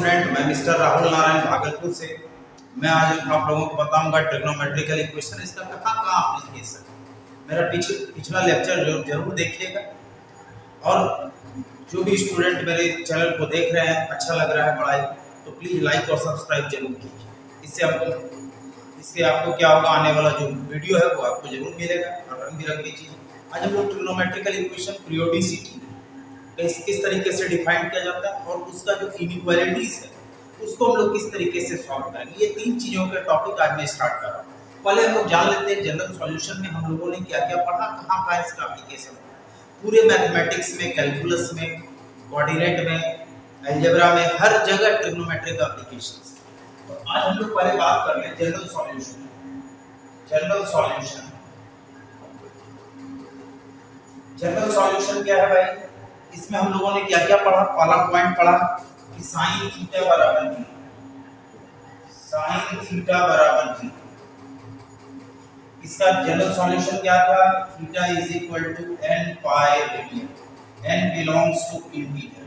Student, मैं mister Rahul Narayan Bhagalpur से। मैं आज आप लोगों को बताऊंगा ट्रिग्नोमेट्रिकल इक्वेशन, इसका कहाँ कहाँ एप्लीकेशन है। मेरा पिछला लेक्चर जरूर देखिएगा। और जो भी स्टूडेंट मेरे चैनल को देख रहे हैं, अच्छा लग रहा है पढ़ाई, तो प्लीज़ लाइक और सब्सक्राइब जरूर कीजिए। इससे आपको क्या होगा, आने वाला जो वीडियो है वो आपको जरूर मिलेगा। और रंग बिरंगी चीज़ आज हम लोग ट्रिग्नोमेट्रिकल इक्वेशन पीरियोडिसिटी किस तरीके से डिफाइन किया जाता है और उसका जो इनइक्वालिटीज है उसको हम लोग किस तरीके से सॉल्व करेंगे। ये तीन चीज़ों के टॉपिक आज मैं स्टार्ट कर रहा हूँ। पहले हम लोग जान लेते हैं जनरल सॉल्यूशन में हम लोगों ने क्या क्या पढ़ा, कहाँ कहाँ इसका एप्लीकेशन है। पूरे मैथमेटिक्स में, कैलकुलस में, कोऑर्डिनेट में, अलजेब्रा में, हर जगह ट्रिग्नोमेट्री का एप्लीकेशन है। तो आज हम लोग पहले बात कर लें जनरल सॉल्यूशन। जनरल सॉल्यूशन क्या है भाई? इसमें हम लोगों ने क्या क्या पढ़ा? पहला पॉइंट पढ़ा कि साइन थीटा बराबर जीरो। इसका जनरल सॉल्यूशन क्या था? Theta is equal to n pi radian, n belongs to integer.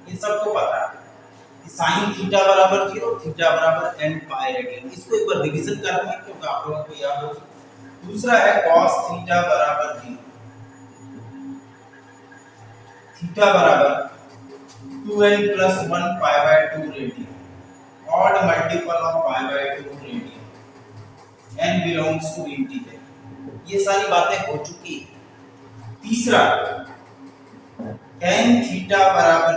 ये सबको पता है कि साइन थीटा बराबर जीरो, थीटा बराबर n पाई रेडियन। इसको एक बार रिवीजन करते हैं क्योंकि आप लोगों को याद हो। दूसरा है cos थीटा बराबर जीरो, थीटा बराबर 2n plus 1 pi by 2 radian, odd multiple of pi by 2 radian, n belongs to integer। ये सारी बातें हो चुकी है। तीसरा tan थीटा बराबर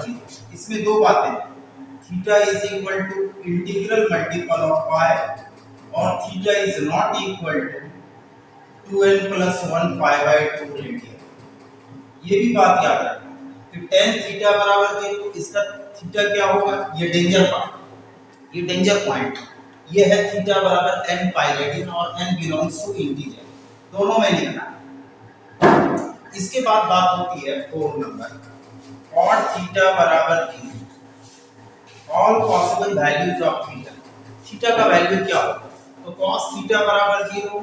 जीरो, इसमें दो बातें, theta is equal to integral multiple of pi और theta is not equal to 2n plus 1 pi by 2 radian. ये भी बात याद रखना कि tan थीटा बराबर जीरो, इसका थीटा क्या होगा? ये डेंजर पार्ट, ये डेंजर पॉइंट, ये है थीटा बराबर n पाई रेडियन और n बिलोंग्स टू इंटीजर, दोनों में लिखना। इसके बाद बात होती है 4 नंबर, cot थीटा बराबर zero, all possible values of theta. Theta का वैल्यू क्या होगा? तो cos थीटा बराबर जीरो,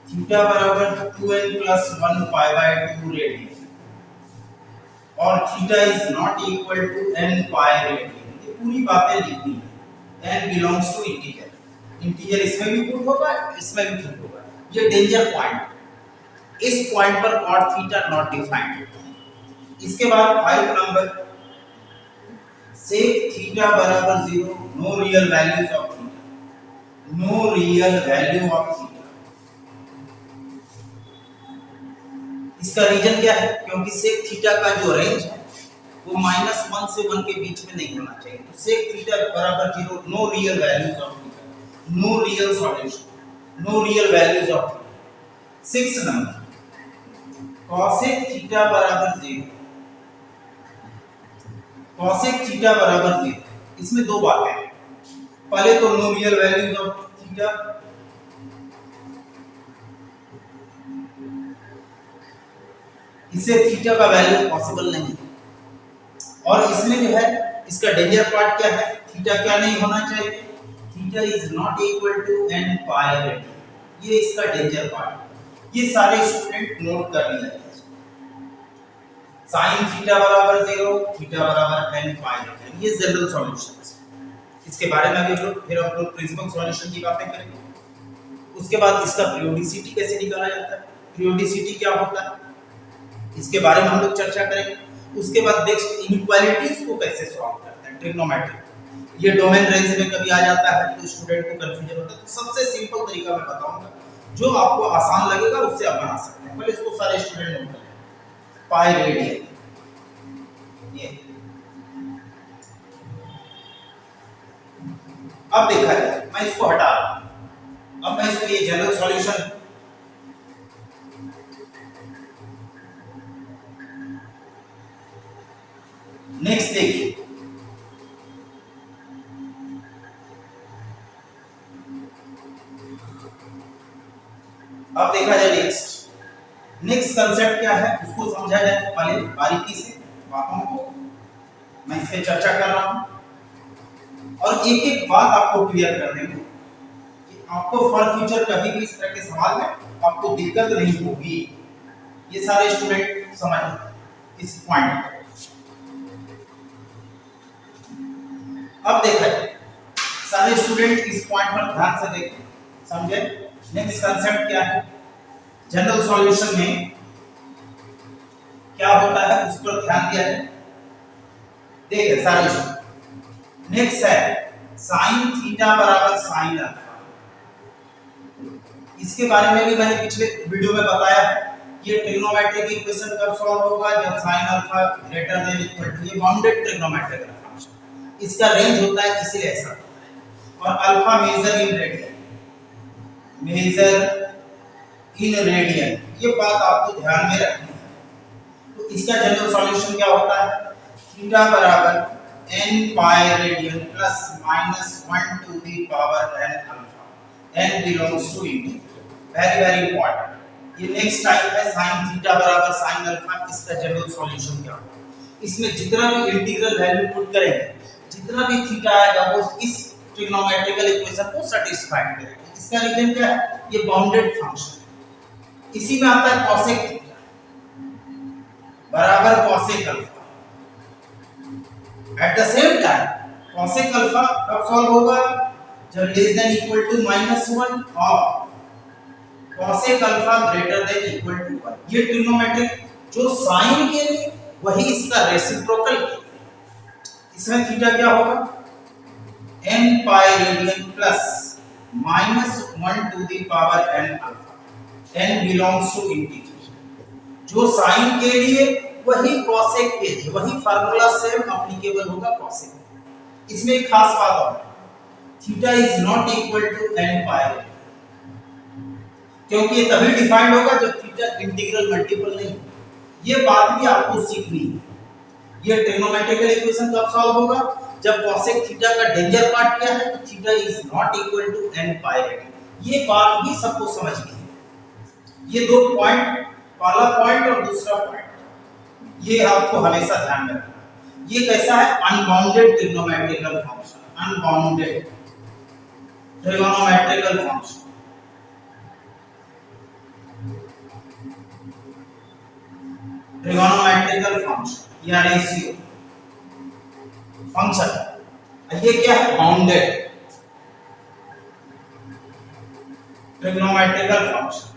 थीटा बराबर 2n plus 1 pi by 2 radian और theta is not equal to n pi radian. ये पूरी बातें लिखनी है। n belongs to integer, integer इसमें भी पुट होगा, इसमें भी पुट होगा। ये डेंजर पॉइंट, इस पॉइंट पर cot थीटा नॉट डिफाइंड। इसके बाद 5 नंबर, sec थीटा बराबर जीरो, no real values of theta, no real value of theta. इसका रीजन क्या है? क्योंकि सेक थीटा का जो रेंज है वो -1 से 1 के बीच में नहीं होना चाहिए। तो सेक थीटा बराबर जीरो, no real values of theta, no real solution, no real values of theta. 6 number, cosec theta बराबर जीरो, cosec थीटा बराबर जीरो। इसमें दो बातें हैं, पहले तो no real values of theta, इससे थीटा का वैल्यू पॉसिबल नहीं है। और इसमें जो है इसका डेंजर पार्ट क्या है? थीटा क्या नहीं होना चाहिए? Theta is not equal to n pi radian. ये इसका डेंजर पार्ट। ये सारे स्टूडेंट नोट कर लिया है। साइन थीटा बराबर जीरो, थीटा बराबर n पाई रेडियन, ये जनरल सॉल्यूशन है। इसके बारे में अभी फिर हम लोग प्रिंसिपल सॉल्यूशन की बातें करेंगे। उसके बाद इसका पीरियोडिसिटी कैसे निकाला जाता है, पीरियोडिसिटी क्या होता है, इसके बारे में हम लोग चर्चा करेंगे। उसके बाद नेक्स्ट इनइक्वालिटीज को कैसे सॉल्व करते हैं ट्रिग्नोमेट्री। ये डोमेन रेंज में कभी आ जाता है तो स्टूडेंट को कंफ्यूजन होता है। तो सबसे सिंपल तरीका मैं बताऊंगा, जो आपको आसान लगेगा उससे आप बना सकते हैं। पहले इसको सारे स्टूडेंट नोट करें, पाई रेडियन। ये अब देखा जाए, मैं इसको हटा रहा हूं। अब मैं इसको ये जनरल सॉल्यूशन, नेक्स्ट देखिए, अब देखा जाए नेक्स्ट कंसेप्ट क्या है उसको समझा जाए पहले बारीकी से बातों को। मैं इस पे चर्चा कर रहा हूं और एक एक बात आपको क्लियर कर देंगे कि आपको फॉर फ्यूचर कभी भी इस तरह के सवाल में आपको दिक्कत नहीं होगी। ये सारे स्टूडेंट समझ इस पॉइंट। अब देखा जाए, सारे स्टूडेंट इस पॉइंट पर ध्यान से देखें, समझे। नेक्स्ट कंसेप्ट क्या है, जनरल सॉल्यूशन में क्या होता है उस पर ध्यान दिया जाए। देखिए सारे स्टूडेंट, नेक्स्ट है साइन थीटा बराबर साइन अल्फा। इसके बारे में भी मैंने पिछले वीडियो में बताया है। ये ट्रिग्नोमेट्रिक इक्वेशन कब सॉल्व होगा, जब sin alpha greater than equal to, ये बाउंडेड ट्रिग्नोमेट्रिक फंक्शन, इसका रेंज होता है इसलिए ऐसा होता है। और alpha measure in radian, measure in radian, ये बात आपको ध्यान में रखनी है। तो इसका जनरल सॉल्यूशन क्या होता है, थीटा बराबर n pi radian plus minus 1 to the power n alpha, n belongs to integral, very very important. ये नेक्स्ट टाइप है sin थीटा बराबर sin अल्फा, इसका जनरल सॉल्यूशन क्या होगा। इसमें जितना भी इंटीग्रल वैल्यू पुट करेंगे, जितना भी थीटा आएगा वो इस ट्रिग्नोमेट्रिकल इक्वेशन को सैटिस्फाई करेगा। इसका रीजन क्या है, ये बाउंडेड फंक्शन है। इसी में आता है cosec थीटा बराबर cosec alpha. At the same time cosec alpha कब सॉल्व होगा, जब लेस देन इक्वल टू -1 और cosec alpha greater than equal to 1। ये ट्रिग्नोमेट्रिक जो साइन के लिए वही इसका रेसिप्रोकल, इसमें थीटा क्या होगा, n pi radian plus -1 to the power n alpha, n belongs to integral. जो साइन के लिए वही cosec के लिए, वही फार्मूला सेम एप्लीकेबल होगा cosec। इसमें एक खास बात और, theta is not equal to n pi, क्योंकि ये तभी डिफाइंड होगा जब थीटा इंटीग्रल मल्टीपल नहीं। ये बात भी आपको सीखनी है। ये ट्रिग्नोमेट्रिकल इक्वेशन कब सॉल्व होगा, जब cosec थीटा का डेंजर पार्ट क्या है, तो theta is not equal to n pi radian. ये बात भी सबको समझनी है। ये दो पॉइंट, पहला पॉइंट और दूसरा पॉइंट, ये आपको हमेशा ध्यान में रखना। ये कैसा है, unbounded trigonometrical function, unbounded trigonometrical function. Trigonometrical function या रेशियो फंक्शन, ये क्या है, बाउंडेड ट्रिगोनोमेट्रिकल फंक्शन।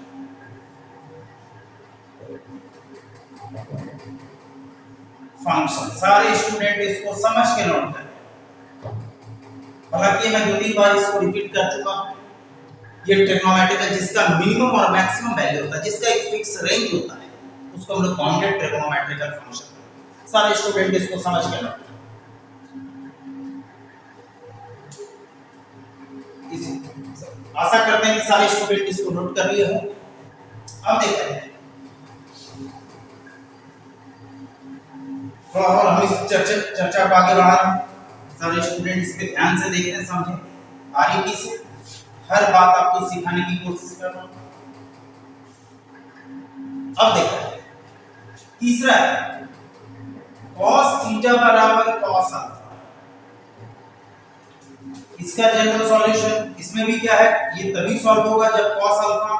सारे स्टूडेंट इसको समझ के नोट करें। हालांकि मैं 2-3 बार इसको रिपीट कर चुका हूं। ये ट्रिगोनोमेट्रिकल जिसका मिनिमम और मैक्सिमम वैल्यू होता है, जिसका एक फिक्स रेंज होता है, उसको हम लोग बाउंडेड ट्रिगोनोमेट्रिकल फंक्शन। सारे स्टूडेंट इसको समझ के रखना। आशा करते हैं कि सारे स्टूडेंट इसको नोट कर लिए हों। अब देखते हैं और हम इस चर्चा को आगे बढ़ा रहे हैं। सारे स्टूडेंट इस पे ध्यान से देखने समझें, बारीकी से हर बात आपको सिखाने की कोशिश कर रहा हूं। अब देखते हैं तीसरा है cos थीटा बराबर cos अल्फा। इसका जनरल सॉल्यूशन, इसमें भी क्या है, ये तभी सॉल्व होगा जब cos अल्फा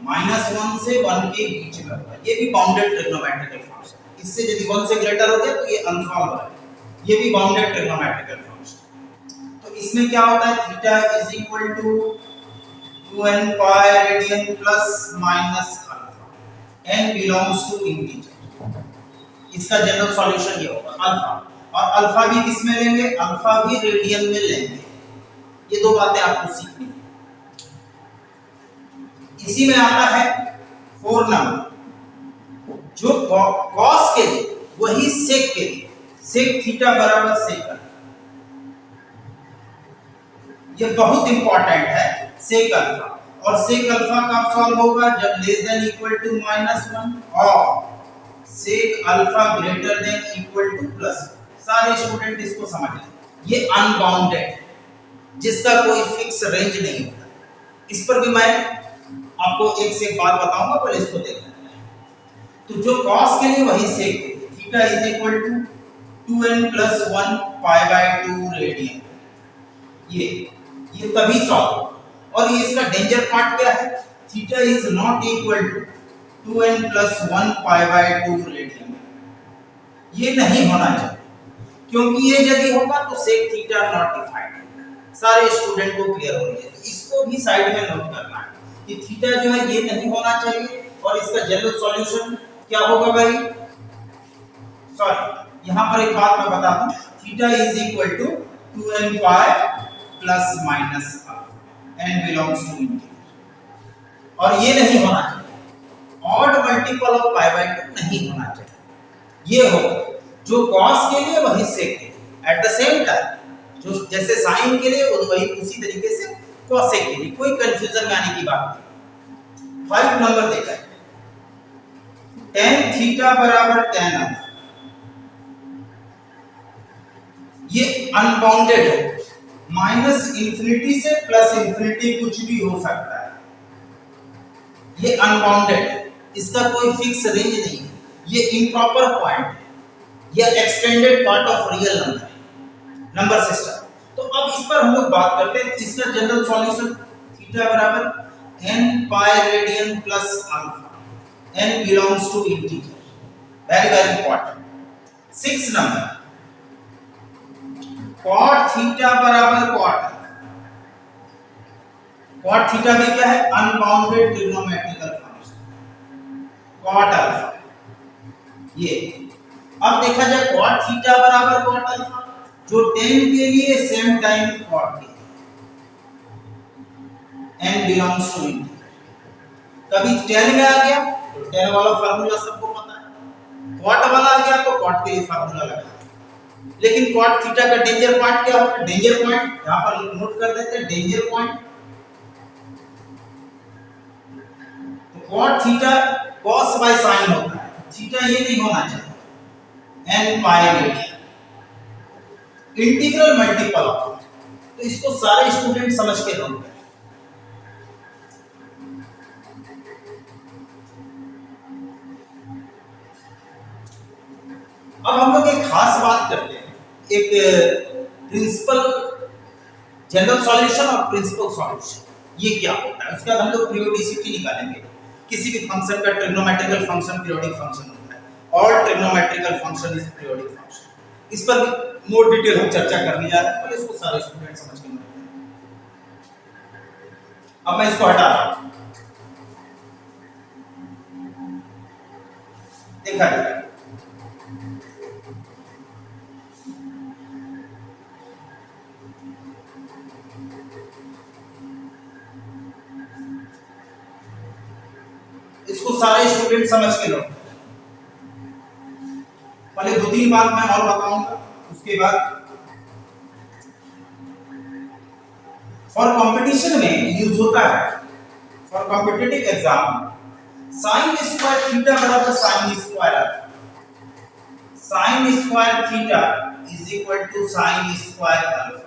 -1 से 1 के बीच में होगा। ये भी बाउंडेड ट्रिग्नोमेट्रिकल फंक्शन, इससे यदि 1 से ग्रेटर हो गया तो ये अनसॉल्व है। ये भी बाउंडेड ट्रिग्नोमेट्रिकल फंक्शन। तो इसमें क्या होता है, theta is equal to 2n pi radian plus minus alpha, n belongs to integer. इसका जनरल सॉल्यूशन ये होगा अल्फा, और अल्फा भी किस में लेंगे, अल्फा भी रेडियन में लेंगे। ये दो बातें आपको सीखनी है। इसी में आता है 4 नंबर, जो cos के लिए वही sec के लिए, sec थीटा बराबर sec अल्फा। ये बहुत इंपॉर्टेंट है sec अल्फा। और sec अल्फा कब सॉल्व होगा, जब लेस देन इक्वल टू -1 और sec alpha greater than equal two plus. सारे स्टूडेंट इसको समझ लें, ये अनबाउंडेड, जिसका कोई फिक्स रेंज नहीं होता। इस पर भी मैं आपको एक से एक बात बताऊंगा, पहले इसको देखना है। तो जो cos के लिए वही sec, theta is equal to 2n plus 1 pi by 2 radian. ये तभी सॉल्व। और ये इसका डेंजर पार्ट क्या है, theta is not equal to 2n plus 1 pi by 2 radian. ये नहीं होना चाहिए। क्योंकि ये यदि होगा तो sec थीटा नॉट डिफाइंड। सारे स्टूडेंट को क्लियर हो रही है, इसको भी साइड में नोट करना है कि थीटा जो है ये नहीं होना चाहिए और इसका जनरल सॉल्यूशन क्या होगा भाई। सॉरी, यहां पर एक बात मैं बता दूं, theta is equal to 2n pi plus minus n belongs to integer, और ये नहीं होना चाहिए odd multiple of pi by 2 नहीं होना चाहिए। ये हो जो cos के लिए वही sec के लिए, एट द सेम टाइम जो जैसे साइन के लिए वही उसी तरीके से cosec के लिए, कोई कंफ्यूजन में आने की बात नहीं। 5 नंबर देखा है, tan थीटा बराबर tan अल्फा, ये अनबाउंडेड है, माइनस इंफिनिटी से प्लस इंफिनिटी कुछ भी हो सकता है, ये अनबाउंडेड है, इसका कोई फिक्स रेंज नहीं है, ये इम्प्रॉपर पॉइंट है, ये extended part of real number है, नंबर सिस्टम। तो अब इस पर हम लोग बात करते हैं, इसका जनरल सॉल्यूशन थीटा बराबर n pi radian plus alpha, n belongs to integer, very very important. 6 number cot theta बराबर cot, cot थीटा भी क्या है, unbounded trigonometrical function cot alpha. ये अब देखा जाए cot थीटा बराबर cot अल्फा, जो tan के लिए सेम टाइम cot के n बिलोंग्स टू इंटीजर, कभी tan में आ गया तो tan वाला फार्मूला सबको पता है, cot वाला आ गया तो cot के लिए फार्मूला लगा, लेकिन cot थीटा का डेंजर पॉइंट क्या होगा, डेंजर पॉइंट यहां पर नोट कर देते हैं, डेंजर पॉइंट तो cot theta cos by sin होता है, थीटा ये नहीं होना चाहिए, n pi radian integral multiple of, तो इसको सारे स्टूडेंट समझ के नोट करें। अब हम लोग एक खास बात करते हैं, एक प्रिंसिपल जनरल सॉल्यूशन और प्रिंसिपल सॉल्यूशन, ये क्या होता है, उसके बाद हम लोग पीरियोडिसिटी निकालेंगे। किसी भी फंक्शन का ट्रिग्नोमेट्रिकल फंक्शन पीरियोडिक फंक्शन होता है, और trigonometrical function is periodic function, इस पर मोर डिटेल हम चर्चा करने जा रहे हैं, पहले इसको सारे स्टूडेंट समझ के नोट करें। अब मैं इसको हटा रहा हूं, देखा जाए इसको सारे स्टूडेंट समझ के लो। पहले 2-3 बात मैं और बताऊंगा, उसके बाद फॉर कंपटीशन में यूज होता है, for competitive exam sin square theta बराबर sin square alpha, sin square theta is equal to sin square alpha.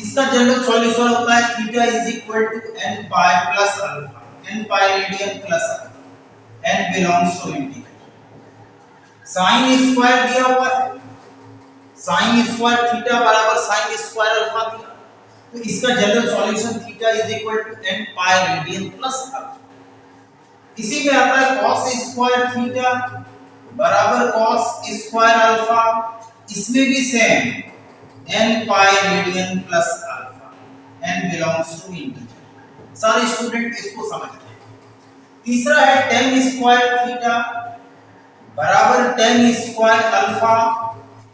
इसका जनरल सॉल्यूशन होता है theta is equal to n pi plus alpha, n pi radian plus alpha, n belongs to integer. sin square दिया हुआ है, sin square theta बराबर sin square alpha दिया, तो इसका general solution theta is equal to n pi radian plus alpha. इसी में आता है cos स्क्वायर थीटा बराबर cos स्क्वायर अल्फा, इसमें भी same n pi radian plus alpha, n belongs to integer. सारे स्टूडेंट इसको समझ रहे हैं। तीसरा है tan स्क्वायर थीटा बराबर tan स्क्वायर अल्फा,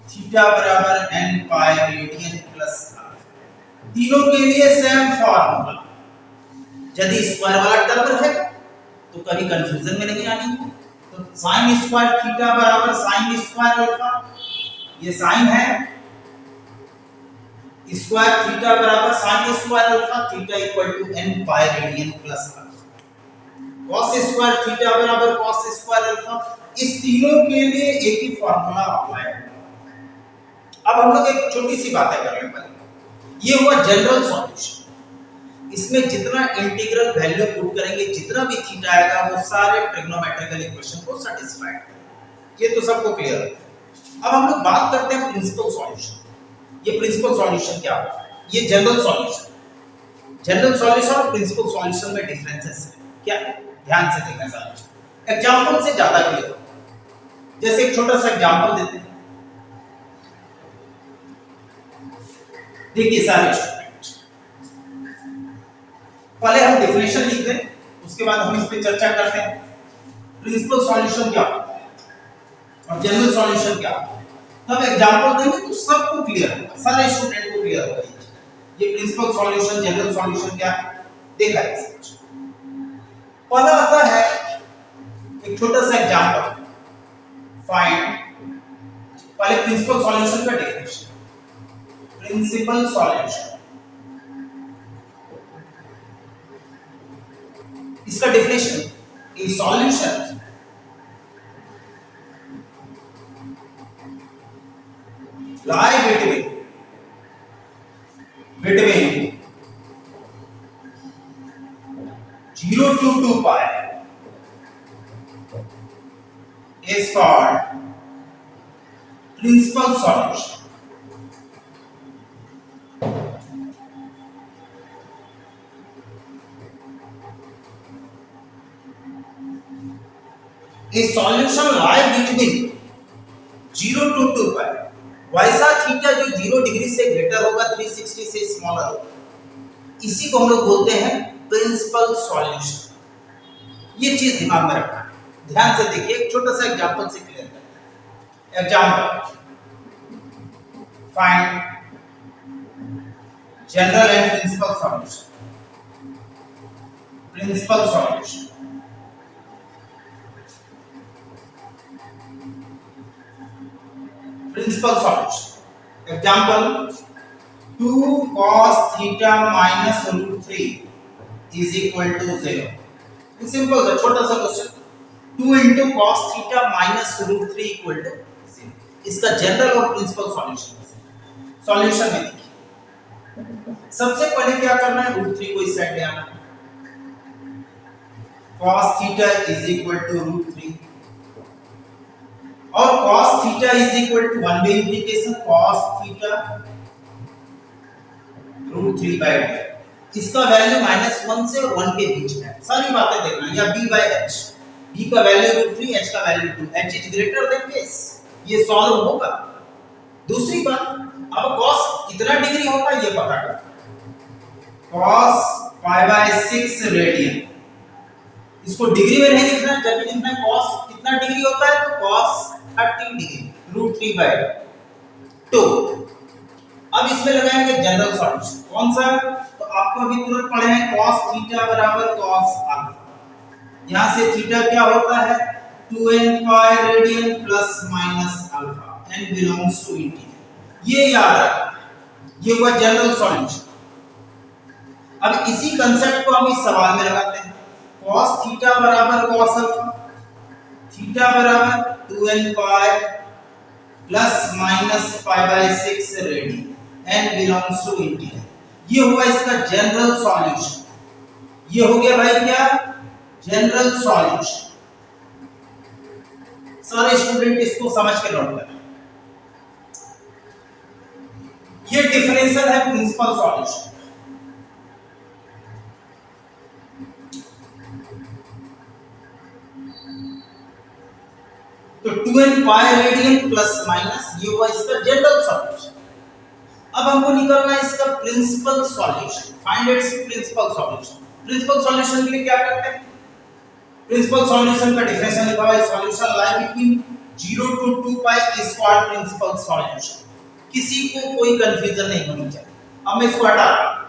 थीटा बराबर n pi radian plus alpha. तीनों के लिए सेम फार्मूला, यदि स्क्वायर वाला टर्म रहेगा तो कभी कंफ्यूजन में नहीं आनी है। तो sin स्क्वायर थीटा बराबर sin स्क्वायर अल्फा, ये sin है, स्क्वायर थीटा बराबर sin square alpha, theta equal to n pi radian plus alpha. cos square theta बराबर cos स्क्वायर अल्फा, इस तीनों के लिए एक ही फार्मूला अप्लाई होगा। अब हम लोग एक छोटी सी बातें कर रहे हैं, ये हुआ जनरल सॉल्यूशन, इसमें जितना इंटीग्रल वैल्यू पुट करेंगे, जितना भी थीटा आएगा वो सारे ट्रिग्नोमेट्रिकल इक्वेशन को सैटिस्फाइड करेगा, ये तो सबको क्लियर है। अब हम लोग बात करते हैं प्रिंसिपल सॉल्यूशन। ये प्रिंसिपल सॉल्यूशन क्या होता है, ये जनरल सॉल्यूशन। जनरल सॉल्यूशन और प्रिंसिपल सॉल्यूशन में डिफरेंसेस है क्या, ध्यान से देखना सारे। एग्जांपल से ज्यादा क्लियर होगा। जैसे एक छोटा सा एग्जांपल देते हैं, देखिए सारे स्टूडेंट, पहले हम डेफिनेशन लिख दें, उसके बाद हम इस पे चर्चा करते हैं। प्रिंसिपल सॉल्यूशन क्या होता है और जनरल सॉल्यूशन क्या होता है, तब एग्जांपल देंगे तो सबको क्लियर होगा, सारे स्टूडेंट को क्लियर होगा ये प्रिंसिपल सॉल्यूशन जनरल सॉल्यूशन क्या है। देखा जाए पहला आता है एक छोटा सा एग्जांपल, फाइंड, पहले प्रिंसिपल सॉल्यूशन का डेफिनेशन। प्रिंसिपल सॉल्यूशन, इसका definition, A solution lie between 0 to 2 pi is called principal solution. A solution lie between 0 to 2 pi, वैसा थीटा जो 0 डिग्री से ग्रेटर होगा, 360 से स्मॉलर होगा, इसी को हम लोग बोलते हैं प्रिंसिपल सॉल्यूशन। ये चीज दिमाग में रखना है, ध्यान से देखिए, एक छोटा सा एग्जांपल से क्लियर करते हैं। Example, find general and principal solution. Principal solution, principal solution example, 2 cos theta minus root 3 is equal to 0। Simple सा छोटा सा question, 2 into cos theta minus root 3 equal to 0, इसका जनरल और प्रिंसिपल सॉल्यूशन। सॉल्यूशन में देखिए, सबसे पहले क्या करना है, रूट 3 को इस साइड ले आना, cos theta is equal to root 3, और cos theta is equal to 1 by integration cos theta root 3 by 2, इसका वैल्यू -1 से और 1 के बीच में है, सारी बातें देखना, या b बाय h, b का वैल्यू रूट 3, h का value 2, h is greater then this, ये सॉल्व होगा। दूसरी बात, अब cos कितना डिग्री होता है ये पता करना, cos पाई बाय 6 रेडियन, इसको डिग्री में नहीं लिखना, जब भी लिखना है cos कितना डिग्री होता है तो cos 30 डिग्री रूट 3 बाय 2। अब इसमें लगाएंगे जनरल सॉल्यूशन, कौन सा, तो आपको अभी तुरंत पढ़े हैं cos थीटा बराबर cos अल्फा, यहां से थीटा क्या होता है 2n pi radian plus minus alpha, n belongs to integer, ये याद रखना, ये हुआ जनरल सॉल्यूशन। अब इसी कांसेप्ट को हम इस सवाल में लगाते हैं, cos थीटा बराबर cos अल्फा, थीटा बराबर 2n pi plus minus pi by 6 radian, n belongs to integer, ये हुआ इसका जनरल सॉल्यूशन। ये हो गया भाई क्या, जनरल सॉल्यूशन। सारे स्टूडेंट इसको समझ के नोट करना, ये डिफरेंशियल है प्रिंसिपल सॉल्यूशन। तो 2n pi radian plus minus, ये हुआ इसका जनरल सॉल्यूशन। अब हमको निकालना है इसका principal solution, find its principal solution. Principal solution के लिए क्या करते हैं, प्रिंसिपल सॉल्यूशन का डेफिनेशन लिखा हुआ है, solution lie between 0 to 2 pi is called principal solution. किसी को कोई कंफ्यूजन नहीं होनी चाहिए। अब मैं इसको हटा रहा हूं,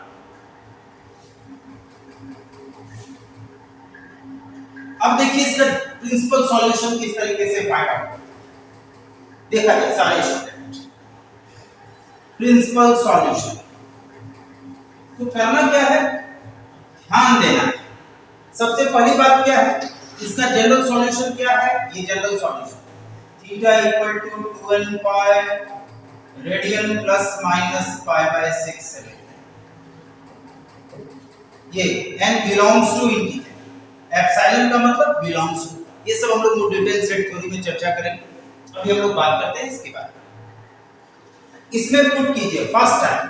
अब देखिए इसका प्रिंसिपल सॉल्यूशन किस तरीके से फाइंड आउट देखा जाए सारे स्टूडेंट। प्रिंसिपल सॉल्यूशन तो करना क्या है, ध्यान देना है। सबसे पहली बात क्या है, इसका जनरल सॉल्यूशन क्या है, ये general solution theta equal to 2n pi radian plus minus pi by 6 radian, ये n belongs to integer, epsilon का मतलब बिलोंग्स टू, ये सब हम लोग डिटेल सेट थ्योरी में चर्चा करेंगे। अभी हम लोग बात करते हैं इसके बारे में। इसमें पुट कीजिए first time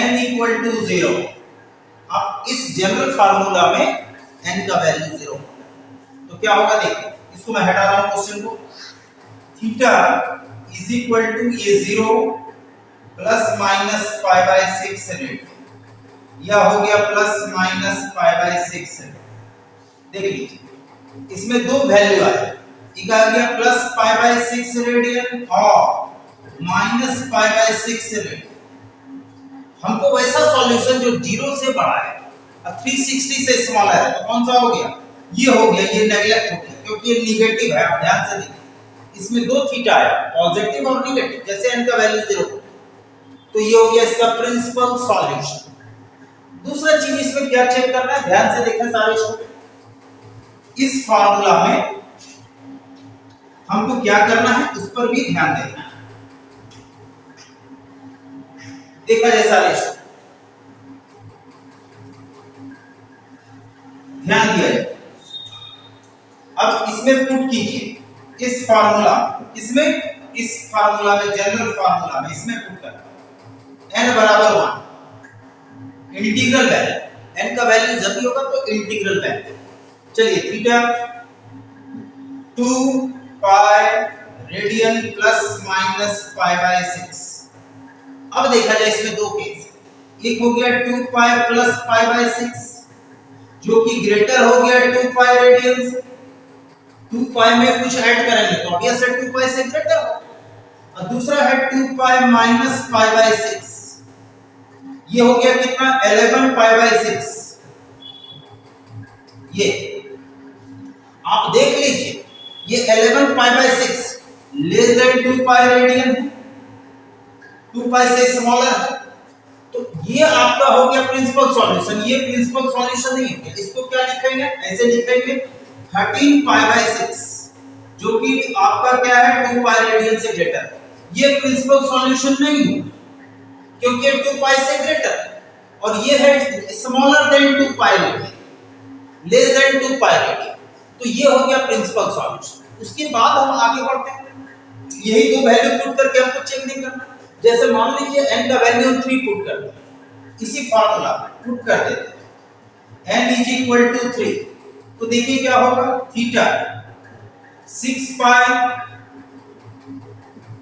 n equal to 0, अब इस जनरल फार्मूला में n का वैल्यू 0 तो क्या होगा, देखिए इसको मैं हटा रहा हूं क्वेश्चन को, थीटा इज इक्वल टू ये 0 plus minus pi by 6 radian, यह हो गया plus minus pi by 6 radian. देख लीजिए इसमें दो वैल्यू आए, एक आ गया प्लस पाई बाय 6 रेडियन और माइनस पाई बाय 6 रेडियन। हमको वैसा सॉल्यूशन जो 0 से बड़ा है और 360 से स्मॉलर है, तो कौन सा हो गया? ये हो गया, ये नेगलेक्ट हो गया क्योंकि ये निगेटिव है। आप ध्यान से देखिए इसमें दो थीटा है, पॉजिटिव और निगेटिव। जैसे n का वैल्यू 0 तो ये हो गया इसका प्रिंसिपल सॉल्यूशन। दूसरा चीज इसमें क्या चेक करना है, ध्यान से देखें सारे स्टूडेंट। इस फार्मूला में हमको क्या करना है उस पर भी ध्यान देना है। देखा जाए सारे स्टूडेंट, ध्यान दिया जाए। अब इसमें पुट कीजिए इस फार्मूला, इस फार्मूला में, जनरल फार्मूला में इसमें पुट करना n बराबर 1 इंटीग्रल वैल्यू, n का वैल्यू जब भी होगा तो इंटीग्रल वैल्यू। चलिए theta 2 pi radian plus minus pi by 6। अब देखा जाए इसमें दो केस, एक हो गया 2 पाई प्लस पाई बाय 6 जो कि ग्रेटर हो गया 2 पाई रेडियन से। 2 पाई में कुछ ऐड करेंगे तो ऑब्वियस है 2 पाई से ग्रेटर हो। और दूसरा है 2 पाई माइनस पाई बाय 6, ये हो गया कितना 11 पाई बाय 6। ये आप देख लीजिए ये 11 पाई by 6 less than 2 pi radian, 2 पाई से स्मॉलर है, तो ये आपका हो गया प्रिंसिपल सॉल्यूशन। ये प्रिंसिपल सॉल्यूशन नहीं है, इसको क्या लिखेंगे, ऐसे लिखेंगे 13 पाई बाय 6 जो कि आपका क्या है 2 पाई रेडियन से ग्रेटर। ये प्रिंसिपल सॉल्यूशन नहीं है क्योंकि 2 पाई से ग्रेटर और ये है smaller than 2 pi radian, less than 2 pi radian, तो ये हो गया प्रिंसिपल सॉल्यूशन। उसके बाद हम आगे बढ़ते हैं, यही दो वैल्यू पुट करके हमको चेक नहीं करना। जैसे मान लीजिए n का वैल्यू 3 पुट कर दें, इसी फार्मूला में पुट कर देते हैं n इज इक्वल टू 3, तो देखिए क्या होगा, theta 6 pi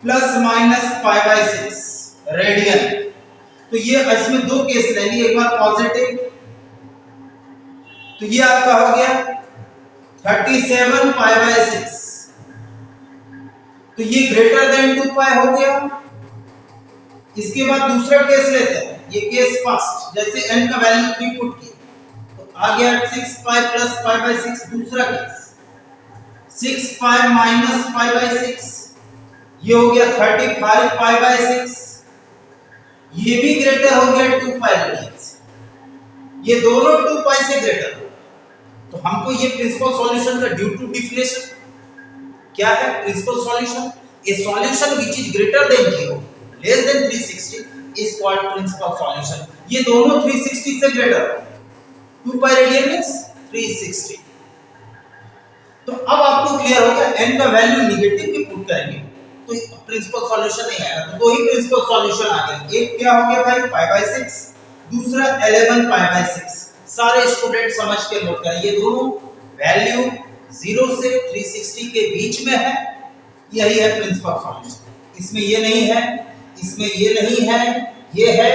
plus minus pi by 6 radian. तो ये इसमें दो केस ले लिए, एक बार पॉजिटिव तो ये आपका हो गया 37 पाई बाय 6, तो ये ग्रेटर देन 2 पाई हो गया। इसके बाद दूसरा केस लेते हैं, ये केस फर्स्ट, जैसे n का वैल्यू 3 पुट किया तो आ गया 6 पाई प्लस पाई बाय 6। दूसरा case 6 pi minus pi by 6, ये हो गया 35 पाई बाय 6, ये भी ग्रेटर हो गया 2 पाई रेडियन से, ये दोनों 2 पाई से ग्रेटर हो। तो हमको ये प्रिंसिपल सॉल्यूशन का ड्यू टू डिफिनेशन क्या है, principal solution a solution which is greater than 0 less than 360 is called principal solution. ये दोनों 360 से ग्रेटर हो, 2 पाई रेडियन मींस 360। तो अब आपको क्लियर हो गया n का वैल्यू नेगेटिव भी पुट करेंगे तो प्रिंसिपल सॉल्यूशन नहीं आएगा। तो दो ही प्रिंसिपल सॉल्यूशन आ गए, एक क्या हो गया भाई पाई बाय 6, दूसरा 11 पाई बाय 6। सारे स्टूडेंट समझ के नोट करें, ये दोनों वैल्यू 0 से 360 के बीच में है, यही है प्रिंसिपल सॉल्यूशन। इसमें ये नहीं है, इसमें ये नहीं है, ये है।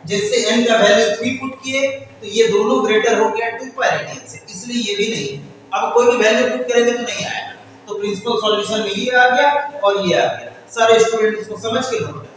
जैसे n का वैल्यू 3 पुट किए तो ये दोनों ग्रेटर हो गया 2 पाई रेडियन से, इसलिए ये भी नहीं है। अब कोई भी वैल्यू पुट करेंगे तो नहीं आएगा, तो प्रिंसिपल सॉल्यूशन में ये आ गया और ये आ गया। सारे स्टूडेंट इसको समझ के नोट करें।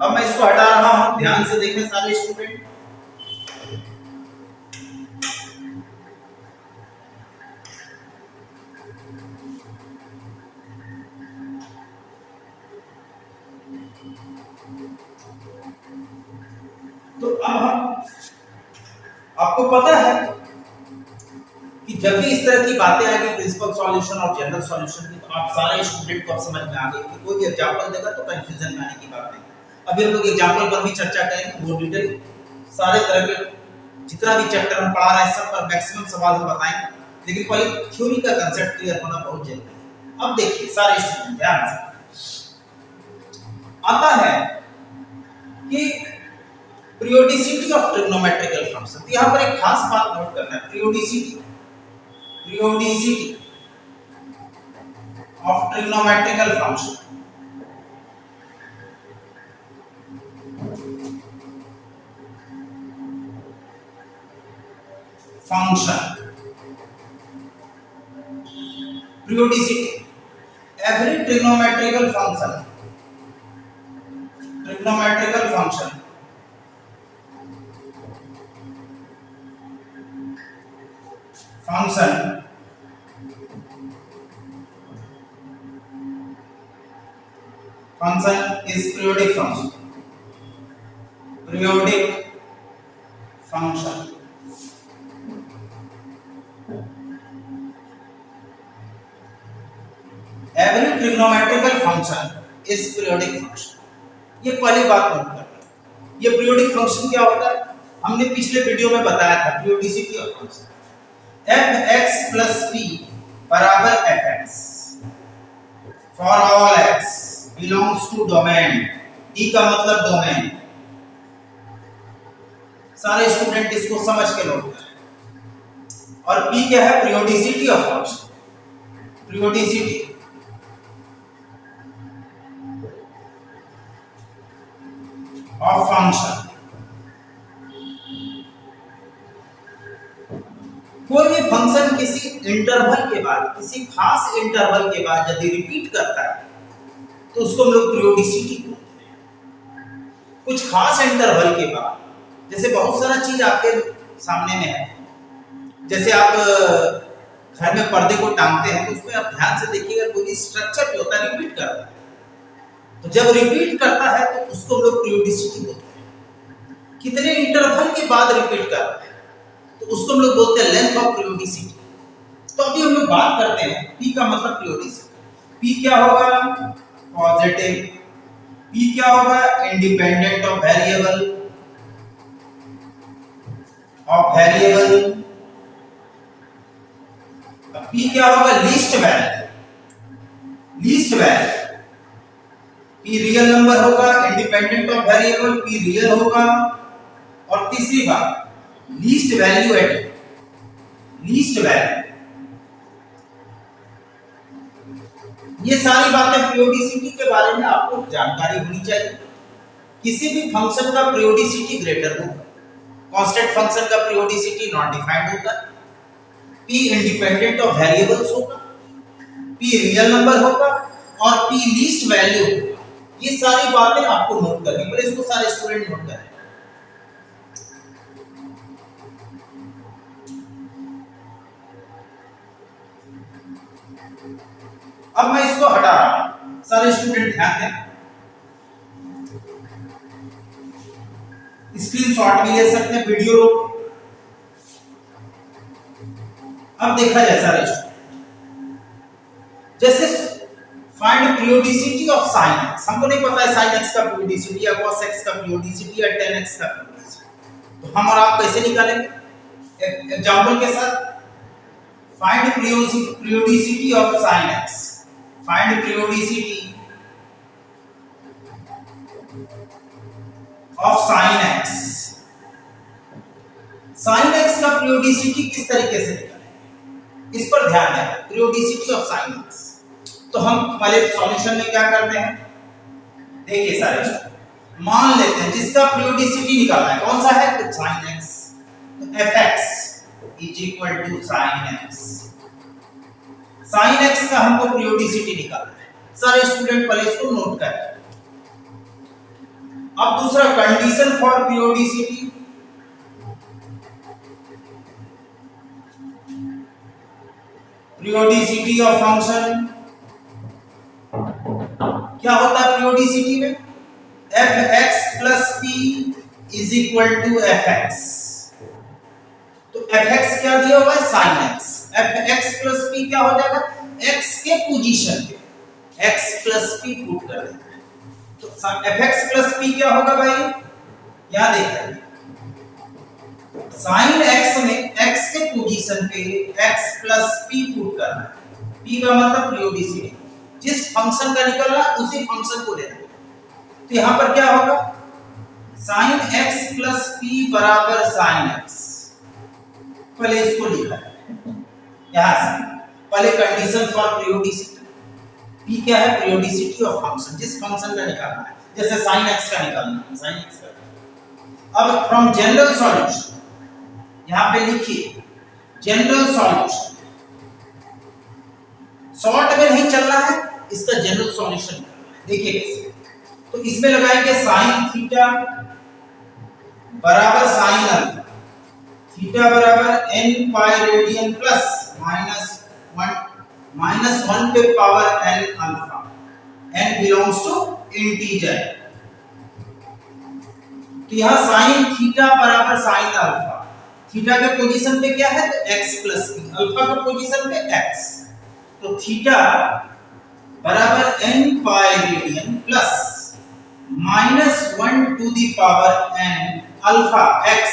अब मैं इसको हटा रहा हूं, ध्यान से देखें सारे स्टूडेंट। तो अब हम, आपको पता है कि जब भी इस तरह की बातें आएगी प्रिंसिपल सॉल्यूशन और जनरल सॉल्यूशन की, तो आप सारे स्टूडेंट को अब समझ में आ गई कि कोई भी एग्जांपल देगा तो कंफ्यूजन में आने की बात नहीं। अभी हम लोग एग्जांपल पर भी चर्चा करेंगे, वो डिटेल सारे तरह के जितना भी चैप्टर हम पढ़ा रहे हैं सब पर मैक्सिमम सवाल हम बताएंगे, लेकिन पहले थ्योरी का कांसेप्ट क्लियर होना बहुत जरूरी है। अब देखिए सारे स्टूडेंट ध्यान से, आता है कि पीरियोडिसिटी ऑफ ट्रिग्नोमेट्रिकल फंक्शन। तो यहां पर एक खास बात नोट करना है, periodicity of trigonometrical function. Periodicity, every trigonometrical function is periodic function, every trigonometrical function is periodic function। ये पहली बात नोट करना। ये periodic function क्या होता है, हमने पिछले वीडियो में बताया था periodicity of function fx plus p बराबर fx for all x belongs to domain, d का मतलब डोमेन। सारे स्टूडेंट इसको समझ के नोट करें। और p क्या है, periodicity of function, periodicity of function. कोई भी फंक्शन किसी इंटरवल के बाद, किसी खास इंटरवल के बाद यदि रिपीट करता है तो उसको हम लोग पीरियोडिसिटी बोलते हैं। कुछ खास इंटरवल के बाद, जैसे बहुत सारा चीज आपके सामने में है, जैसे आप घर में पर्दे को टांगते हैं तो उसमें आप ध्यान से देखिएगा कोई स्ट्रक्चर जो होता है रिपीट करता है। तो जब रिपीट करता है तो उसको हम लोग पीरियोडिसिटी बोलते हैं। कितने इंटरवल के बाद रिपीट कर रहा है तो उसको हम लोग बोलते हैं लेंथ ऑफ पीरियोडिसिटी। तो अभी हम लोग बात करते हैं p का मतलब पीरियोडिसिटी। p क्या होगा, पॉजिटिव। p क्या होगा, इंडिपेंडेंट ऑफ वेरिएबल p क्या होगा, least value. p real number होगा, independent of variable, p real होगा। और तीसरी बात लीस्ट वैल्यू। ये सारी बातें पीरियोडिसिटी के बारे में आपको जानकारी होनी चाहिए। किसी भी फंक्शन का पीरियोडिसिटी ग्रेटर होगा, कांस्टेंट फंक्शन का पीरियोडिसिटी नॉट डिफाइंड होगा, p इंडिपेंडेंट ऑफ वेरिएबल्स होगा, p रियल नंबर होगा और p लीस्ट वैल्यू होगा। ये सारी बातें आपको नोट करनी पड़े, इसको सारे स्टूडेंट नोट करें। अब मैं इसको हटा रहा हूं, सारे स्टूडेंट ध्यान दें। स्क्रीनशॉट भी ले सकते हैं, वीडियो रोक। अब देखा जाए सारे स्टूडेंट, जैसे find periodicity of sin x। हमको नहीं पता है sin x का पीरियोडिसिटी या cos x का पीरियोडिसिटी या tan x का पीरियोडिसिटी, तो हम और आप कैसे निकालेंगे? एग्जांपल के साथ, find periodicity of sin x। Find periodicity of sin x। sin x का पीरियोडिसिटी किस तरीके से निकालेंगे, इस पर ध्यान दें। पीरियोडिसिटी ऑफ sin x, तो हम पहले सॉल्यूशन में क्या करते हैं, देखिए सारे मान लेते हैं जिसका पीरियोडिसिटी निकालना है, कौन सा है, तो sin x। तो fx is equal to sin x। sin x का हमको पीरियोडिसिटी निकालना है। सारे स्टूडेंट पहले इसको नोट करें। अब दूसरा condition for periodicity, periodicity of function क्या होता है पीरियोडिसिटी में, fx plus p is equal to fx। तो fx क्या दिया हुआ है, sin x। fx plus p क्या हो जाएगा, x के पोजीशन पे x plus p पुट कर देंगे। तो fx plus p क्या होगा भाई, यहां देखिए sin x में x के पोजीशन पे x plus p पुट करना है। p का मतलब पीरियोडिसिटी, जिस फंक्शन का निकलना उसी फंक्शन को लेना। तो यहां पर क्या होगा, sin x प्लस p बराबर sin x। पहले इसको लिखा है यहां से, पहले कंडीशन फॉर पीरियोडिसिटी, p क्या है, पीरियोडिसिटी ऑफ फंक्शन, जिस फंक्शन का निकालना है, जैसे sin x का निकालना है, sin x का। अब फ्रॉम जनरल सॉल्यूशन यहां पे लिखिए जनरल सॉल्यूशन, शॉर्ट में नहीं चलना है, इसका जनरल सॉल्यूशन करना है। देखिए कैसे, तो इसमें लगाएंगे sin थीटा बराबर sin अल्फा, थीटा बराबर n पाई रेडियन प्लस -1 पे power n alpha, n belongs to integer. तो यहां sin थीटा बराबर sin अल्फा, थीटा के पोजीशन पे क्या है, तो x प्लस p, अल्फा के पोजीशन पे x, तो थीटा बराबर n pi radian plus -1 to the power n alpha x,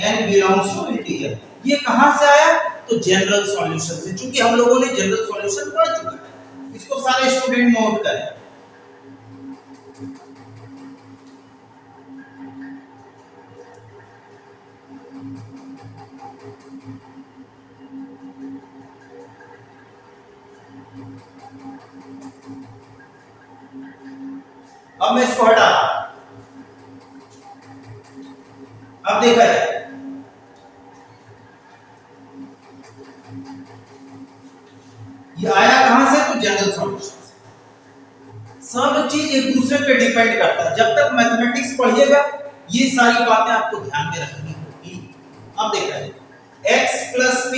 n belongs to integer. ये कहां से आया, तो जनरल सॉल्यूशन से, क्योंकि हम लोगों ने जनरल सॉल्यूशन पढ़ चुका है। इसको सारे स्टूडेंट नोट करें। अब मैं इसको हटा, अब देखा जाए ये आया कहां से, तो जनरल सॉल्यूशन से। सब चीज एक दूसरे पे डिपेंड करता है। जब तक मैथमेटिक्स पढ़िएगा ये सारी बातें आपको ध्यान में रखनी होगी। अब देखा जाए x plus p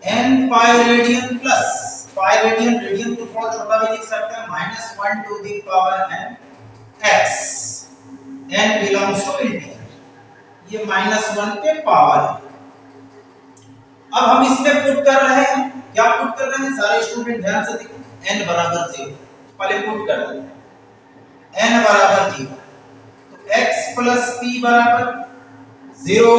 n pi radian plus, pi radian, radian को थोड़ा छोटा भी लिख सकते हैं, -1 to the power n x, n belongs to integer, ये -1 पे पावर है। अब हम इसमें पुट कर रहे हैं, क्या पुट कर रहे हैं, सारे स्टूडेंट ध्यान से देखिए, n बराबर 0, पहले पुट कर देते हैं, n बराबर 0, तो x प्लस p बराबर 0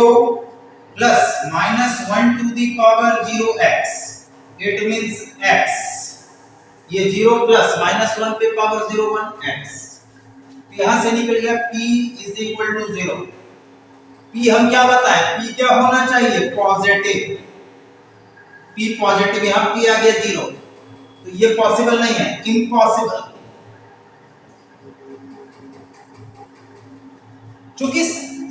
प्लस -1 to the power 0x, it means x, ये 0 प्लस -1 पे पावर 0 1 x, तो यहां से निकल गया p is equal to 0। p हम क्या बताएं, p क्या होना चाहिए, पॉजिटिव, p पॉजिटिव, यहां p आ गया 0, तो ये पॉसिबल नहीं है, इम्पॉसिबल, क्योंकि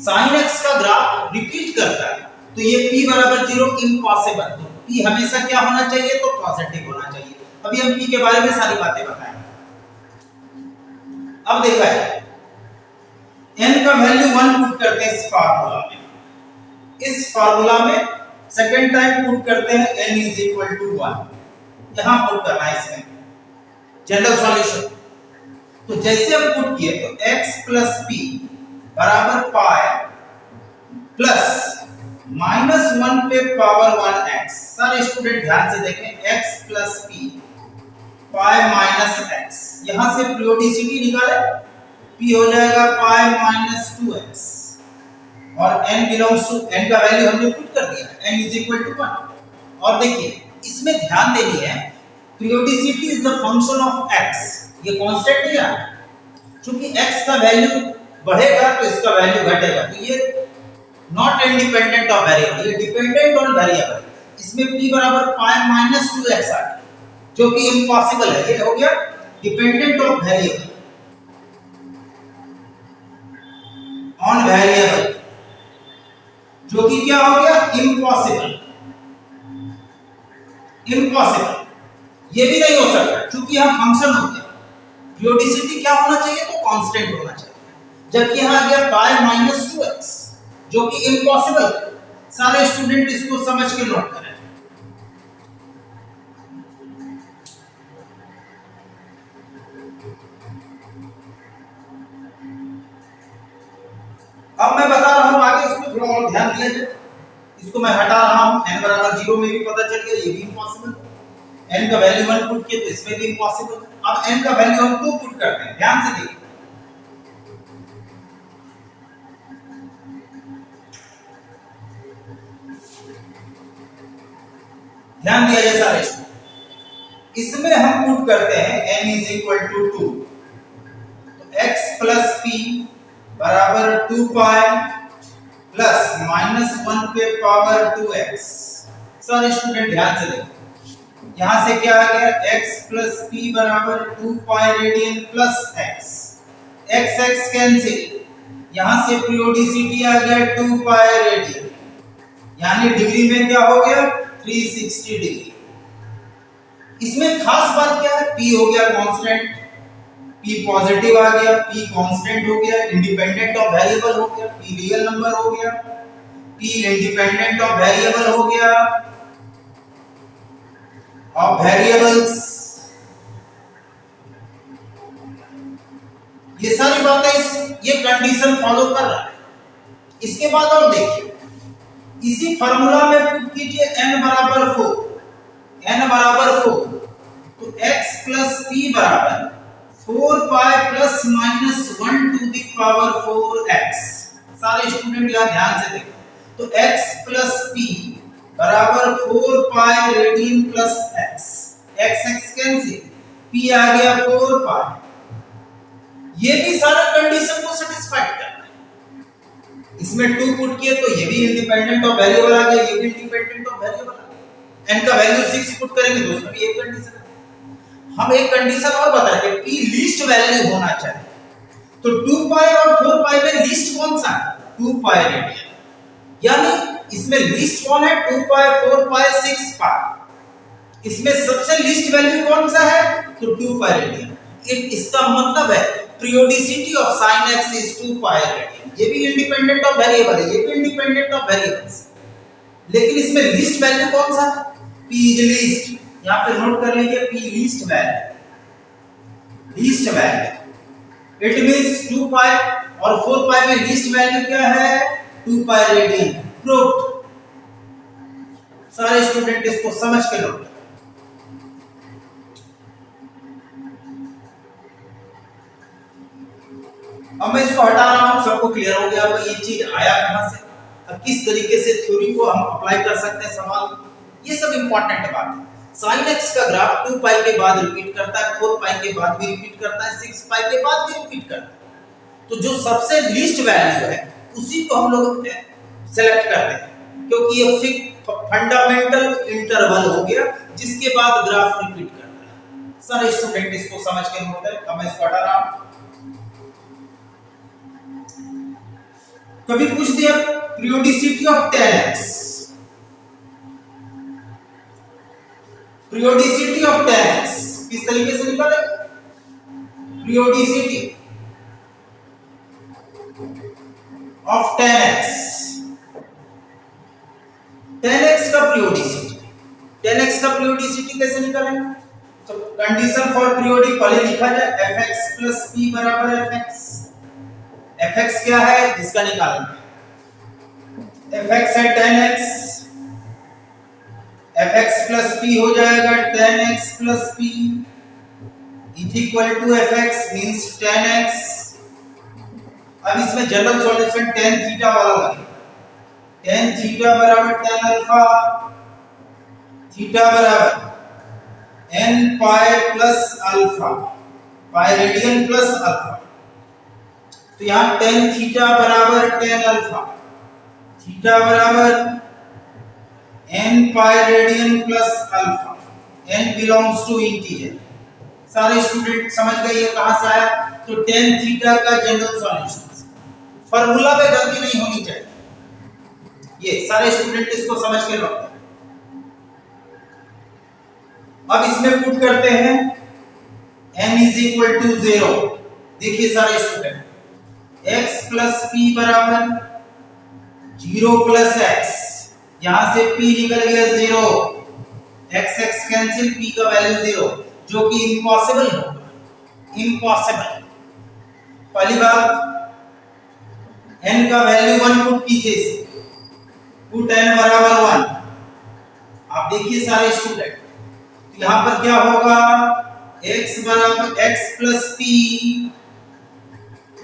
sin x का ग्राफ रिपीट करता है, तो ये p बराबर 0 इम्पॉसिबल, तो p हमेशा क्या होना चाहिए, तो पॉजिटिव होना चाहिए। अभी हम p के बारे में सारी बातें बताएंगे। अब देखा है n का वैल्यू 1 पुट करते हैं इस फार्मूला में, इस फार्मूला में सेकंड टाइम पुट करते हैं n इज इक्वल टू 1, यहां पुट करना है इसमें जनरल सॉल्यूशन। तो जैसे हम पुट किए तो x प्लस p बराबर पाई प्लस -1 पे पावर 1x, सारे स्टूडेंट ध्यान से देखें, x plus p pi minus x, यहां से पीरियोडिसिटी निकाले, p हो जाएगा पाई माइनस 2x, और n बिलोंग्स टू, n का वैल्यू हमने पुट कर दिया, n इज इक्वल टू 1। और देखिए इसमें ध्यान देनी है, periodicity is the function of x, ये कांस्टेंट नहीं है, क्योंकि x का वैल्यू बढ़ेगा तो इसका वैल्यू घटेगा, तो ये नॉट इंडिपेंडेंट ऑफ वेरिएबल, ये डिपेंडेंट ऑन वेरिएबल। इसमें p बराबर पाई माइनस 2x आ गया, जो कि इम्पॉसिबल है, ये हो गया dependent of variable on variable, जो कि क्या हो गया, इम्पॉसिबल, इम्पॉसिबल, ये भी नहीं हो सकता, क्योंकि यहां फंक्शन हो गया, पीरियोडिसिटी क्या होना चाहिए, तो कांस्टेंट होना चाहिए, जबकि यहां आ गया पाई माइनस 2x, जो कि इम्पॉसिबल। सारे स्टूडेंट इसको समझ के नोट करें। अब मैं बता रहा हूं आगे, उसमें थोड़ा और ध्यान दिया जाए, इसको मैं हटा रहा हूं, n बराबर 0 में भी पता चल गया, ये भी इम्पॉसिबल, n का वैल्यू 1 पुट किया तो इसमें भी इम्पॉसिबल। अब n का वैल्यू हम 2 पुट करते हैं, ध्यान से देखिए, ध्यान दिया जाए सारे स्टूडेंट। इसमें हम पुट करते हैं n इज इक्वल टू 2, तो x प्लस p बराबर 2 पाई प्लस माइनस 1 पे पावर 2x। सारे स्टूडेंट ध्यान से देखो, यहां से क्या आ गया, x प्लस p बराबर 2 पाई radian plus x, x x cancel, यहां से पीरियोडिसिटी आ गया 2 पाई रेडियन, यानी डिग्री में क्या हो गया 360 डिग्री। इसमें खास बात क्या है, p हो गया कांस्टेंट, p पॉजिटिव आ गया, p कांस्टेंट हो गया, इंडिपेंडेंट ऑफ वेरिएबल हो गया, p रियल नंबर हो गया, p इंडिपेंडेंट ऑफ वेरिएबल हो गया, ऑफ वेरिएबल्स। ये सारी बातें ये कंडीशन फॉलो कर रहा है। इसके बाद और देखिए, इसी फार्मूला में पुट कीजिए n बराबर 4, n बराबर 4, तो x प्लस p बराबर 4 pi plus minus 1 to the power 4x। सारे स्टूडेंट यहां ध्यान से देखो, तो x प्लस p बराबर 4 पाई radian plus x, x x cancel, p आ गया 4 पाई। ये भी सारा कंडीशन को सेटिस्फाई करता है। इसमें 2 पुट किए तो ये भी इंडिपेंडेंट ऑफ वेरिएबल आ गया, ये भी इंडिपेंडेंट ऑफ वेरिएबल आ गया। n का वैल्यू 6 पुट करेंगे तो उसमें भी एक कंडीशन है। हम एक कंडीशन और बताते हैं, p लीस्ट वैल्यू होना चाहिए, तो 2 पाई और 4 पाई में लीस्ट कौन सा है, 2 पाई रेडियन, यानी इसमें लीस्ट कौन है, 2 पाई 4 पाई 6 पाई, इसमें सबसे लीस्ट वैल्यू कौन सा है, तो 2 पाई रेडियन। इसका मतलब है periodicity of sin x is 2 pi radian. ये भी इंडिपेंडेंट ऑफ वेरिएबल है, ये भी इंडिपेंडेंट ऑफ वेरिएबल्स, लेकिन इसमें लीस्ट वैल्यू कौन सा, p इज लीस्ट। यहां पे नोट कर लीजिए p least value, least value it means 2 पाई और 4 पाई में लीस्ट वैल्यू क्या है, 2 पाई रेडियन। प्रूव्ड। सारे स्टूडेंट इसको समझ के नोट। अब मैं इसको हटा रहा हूं, सबको क्लियर हो गया ये चीज आया कहां से और किस तरीके से थ्योरी को हम अप्लाई कर सकते हैं सवाल, ये सब इंपॉर्टेंट बात है। sin x का ग्राफ 2 पाई के बाद रिपीट करता है, 4 पाई के बाद भी रिपीट करता है, 6 पाई के बाद भी रिपीट करता है। तो जो सबसे लीस्ट वैल्यू है उसी को हम लोग सेलेक्ट करते हैं, क्योंकि ये फंडामेंटल इंटरवल हो गया जिसके बाद ग्राफ रिपीट करता है। सारे स्टूडेंट इसको समझ के नोट करें। अब मैं इसको हटा रहा हूं। कभी पूछ दिया periodicity of 10x, periodicity of 10x किस तरीके से निकालेंगे, पीरियोडिसिटी ऑफ 10x, 10x का पीरियोडिसिटी, 10x का पीरियोडिसिटी कैसे निकालेंगे, तो कंडीशन फॉर पीरियोडिक पहले लिखा जाए fx प्लस p बराबर fx। fx क्या है जिसका निकालना है, fx है 10x, fx प्लस p हो जाएगा 10x plus p is equal to fx means 10x। अब इसमें जनरल सॉल्यूशन tan थीटा वाला लगेगा, tan थीटा बराबर tan अल्फा, थीटा बराबर n pi plus alpha, pi radian plus alpha. तो यहां tan थीटा बराबर tan अल्फा, थीटा बराबर n pi radian plus alpha, n belongs to integer. सारे student समझ गए ये कहां से आया, तो tan थीटा का जनरल सॉल्यूशन, फार्मूला में गलती नहीं होनी चाहिए। ये सारे स्टूडेंट इसको समझ के रखते हैं। अब इसमें पुट करते हैं n इज इक्वल टू 0। देखिए सारे स्टूडेंट, x प्लस p बराबर 0 प्लस x, यहां से p निकल गया 0, x x कैंसिल, p का वैल्यू 0, जो कि इम्पॉसिबल होगा, इम्पॉसिबल। पहली बात n का वैल्यू 1 पुट कीजिए, पुट n बराबर 1। आप देखिए सारे स्टूडेंट, यहां पर क्या होगा, x बराबर x प्लस p